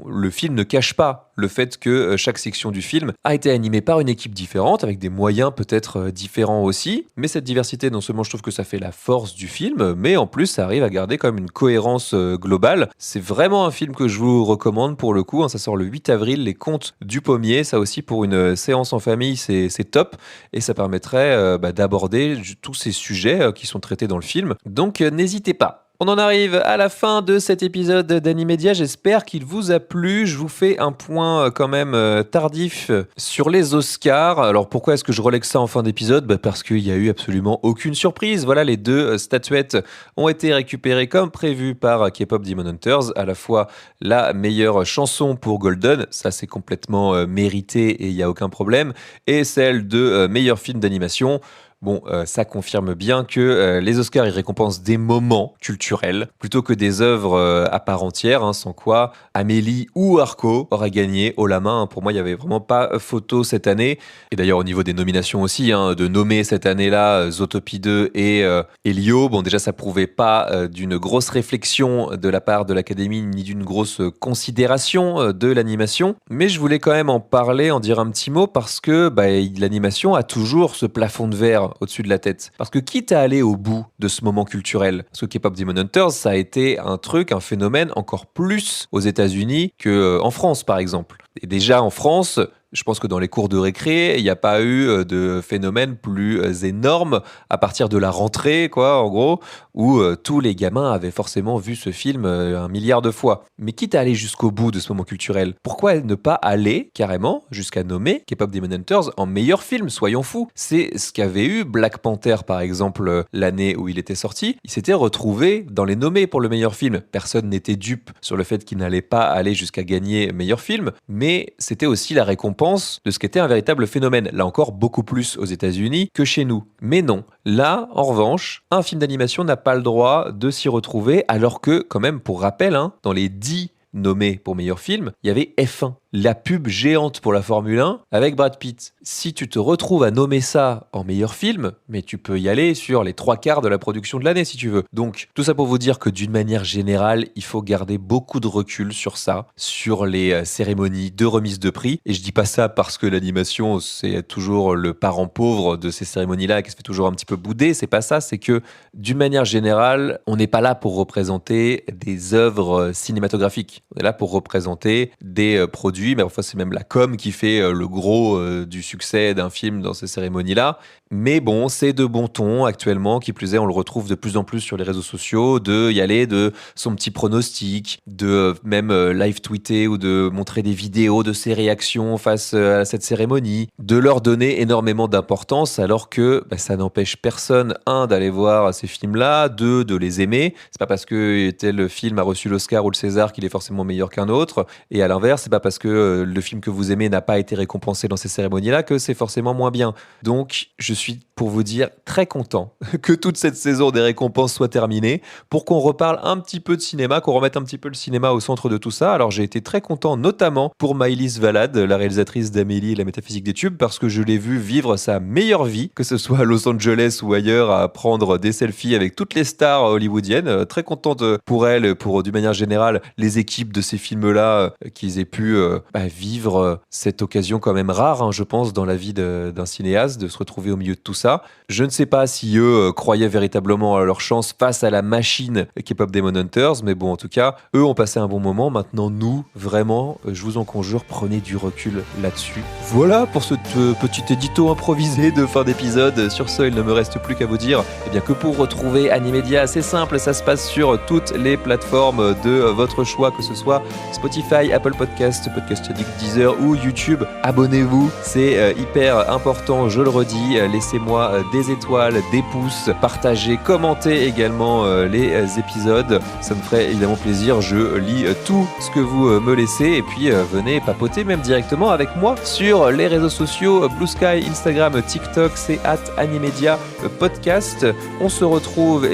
Le film ne cache pas le fait que chaque section du film a été animée par une équipe différente, avec des moyens peut-être différents aussi. Mais cette diversité, non seulement je trouve que ça fait la force du film, mais en plus ça arrive à garder quand même une cohérence globale. C'est vraiment un film que je vous recommande pour le coup. Ça sort le 8 avril, Les Contes du Pommier. Ça aussi, pour une séance en famille, c'est top. Et ça permettrait d'aborder tous ces sujets qui sont traités dans le film. Donc n'hésitez pas. On en arrive à la fin de cet épisode d'Animedia. J'espère qu'il vous a plu. Je vous fais un point quand même tardif sur les Oscars. Alors pourquoi est-ce que je relègue ça en fin d'épisode ? Parce qu'il n'y a eu absolument aucune surprise. Voilà, les 2 statuettes ont été récupérées comme prévu par K-Pop Demon Hunters. À la fois la meilleure chanson pour Golden, ça c'est complètement mérité et il n'y a aucun problème, et celle de meilleur film d'animation. Bon, ça confirme bien que les Oscars, ils récompensent des moments culturels plutôt que des œuvres à part entière, sans quoi Amélie ou Arco auraient gagné haut la main. Pour moi, il n'y avait vraiment pas photo cette année. Et d'ailleurs, au niveau des nominations aussi, de nommer cette année-là Zootopie 2 et Elio, bon, déjà, ça prouvait pas d'une grosse réflexion de la part de l'Académie ni d'une grosse considération de l'animation. Mais je voulais quand même en parler, en dire un petit mot, parce que l'animation a toujours ce plafond de verre au-dessus de la tête. Parce que quitte à aller au bout de ce moment culturel, parce que K-Pop Demon Hunters, ça a été un phénomène encore plus aux États-Unis qu'en France, par exemple. Et déjà en France, Je pense que dans les cours de récré, il n'y a pas eu de phénomène plus énorme à partir de la rentrée, quoi, en gros, où tous les gamins avaient forcément vu ce film 1 milliard de fois. Mais quitte à aller jusqu'au bout de ce moment culturel, pourquoi ne pas aller carrément jusqu'à nommer K-Pop Demon Hunters en meilleur film? Soyons fous. C'est ce qu'avait eu Black Panther, par exemple, l'année où il était sorti. Il s'était retrouvé dans les nommés pour le meilleur film. Personne n'était dupe sur le fait qu'il n'allait pas aller jusqu'à gagner meilleur film, mais c'était aussi la récompense de ce qu'était un véritable phénomène. Là encore, beaucoup plus aux États-Unis que chez nous. Mais non. Là, en revanche, un film d'animation n'a pas le droit de s'y retrouver, alors que, quand même, pour rappel, dans les 10 nommés pour meilleur film, il y avait F1, la pub géante pour la Formule 1 avec Brad Pitt. Si tu te retrouves à nommer ça en meilleur film, mais tu peux y aller sur les 3/4 de la production de l'année si tu veux. Donc tout ça pour vous dire que d'une manière générale, il faut garder beaucoup de recul sur ça, sur les cérémonies de remise de prix. Et je dis pas ça parce que l'animation c'est toujours le parent pauvre de ces cérémonies-là et qui se fait toujours un petit peu bouder. C'est pas ça, c'est que d'une manière générale, on n'est pas là pour représenter des œuvres cinématographiques. On est là pour représenter des produits, mais enfin c'est même la com qui fait le gros du succès d'un film dans ces cérémonies-là. Mais bon, c'est de bon ton actuellement, qui plus est, on le retrouve de plus en plus sur les réseaux sociaux, de y aller de son petit pronostic, de même live tweeter ou de montrer des vidéos de ses réactions face à cette cérémonie, de leur donner énormément d'importance alors que ça n'empêche personne, d'aller voir ces films-là, de les aimer. C'est pas parce que tel film a reçu l'Oscar ou le César qu'il est forcément meilleur qu'un autre, et à l'inverse, c'est pas parce que le film que vous aimez n'a pas été récompensé dans ces cérémonies-là que c'est forcément moins bien. Donc, je suis, pour vous dire, très content que toute cette saison des récompenses soit terminée, pour qu'on reparle un petit peu de cinéma, qu'on remette un petit peu le cinéma au centre de tout ça. Alors, j'ai été très content, notamment pour Maëlys Valade, la réalisatrice d'Amélie et la métaphysique des tubes, parce que je l'ai vue vivre sa meilleure vie, que ce soit à Los Angeles ou ailleurs, à prendre des selfies avec toutes les stars hollywoodiennes. Très contente pour elle, pour, d'une manière générale, les équipes de ces films-là, qu'ils aient pu vivre cette occasion quand même rare, je pense, dans la vie d'un cinéaste, de se retrouver au milieu de tout ça. Je ne sais pas si eux croyaient véritablement à leur chance face à la machine K-Pop Demon Hunters, mais bon, en tout cas, eux ont passé un bon moment. Maintenant, nous, vraiment, je vous en conjure, prenez du recul là-dessus. Voilà pour ce petit édito improvisé de fin d'épisode. Sur ce, il ne me reste plus qu'à vous dire que pour retrouver Animedia, c'est simple, ça se passe sur toutes les plateformes de votre choix, que ce soit Spotify, Apple Podcast, Podcast Addict, Deezer ou YouTube. Abonnez-vous, c'est hyper important, je le redis. Laissez-moi des étoiles, des pouces, partagez, commentez également les épisodes. Ça me ferait évidemment plaisir. Je lis tout ce que vous me laissez, et puis venez papoter même directement avec moi sur les réseaux sociaux Blue Sky, Instagram, TikTok, c'est @Animedia Podcast. On se retrouve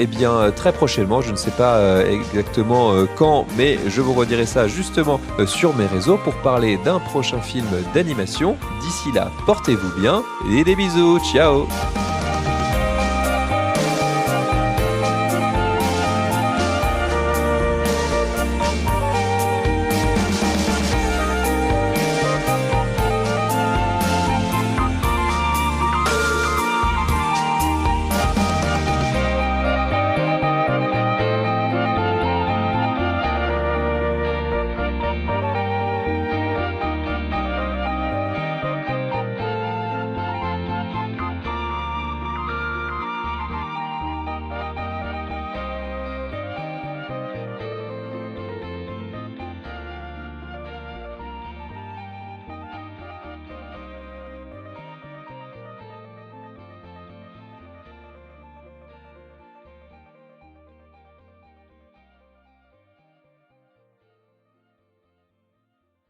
très prochainement. Je ne sais pas exactement quand, mais je vous redirai ça justement sur mes réseaux pour parler d'un prochain film d'animation. D'ici là, portez-vous bien et des bisous. Ciao.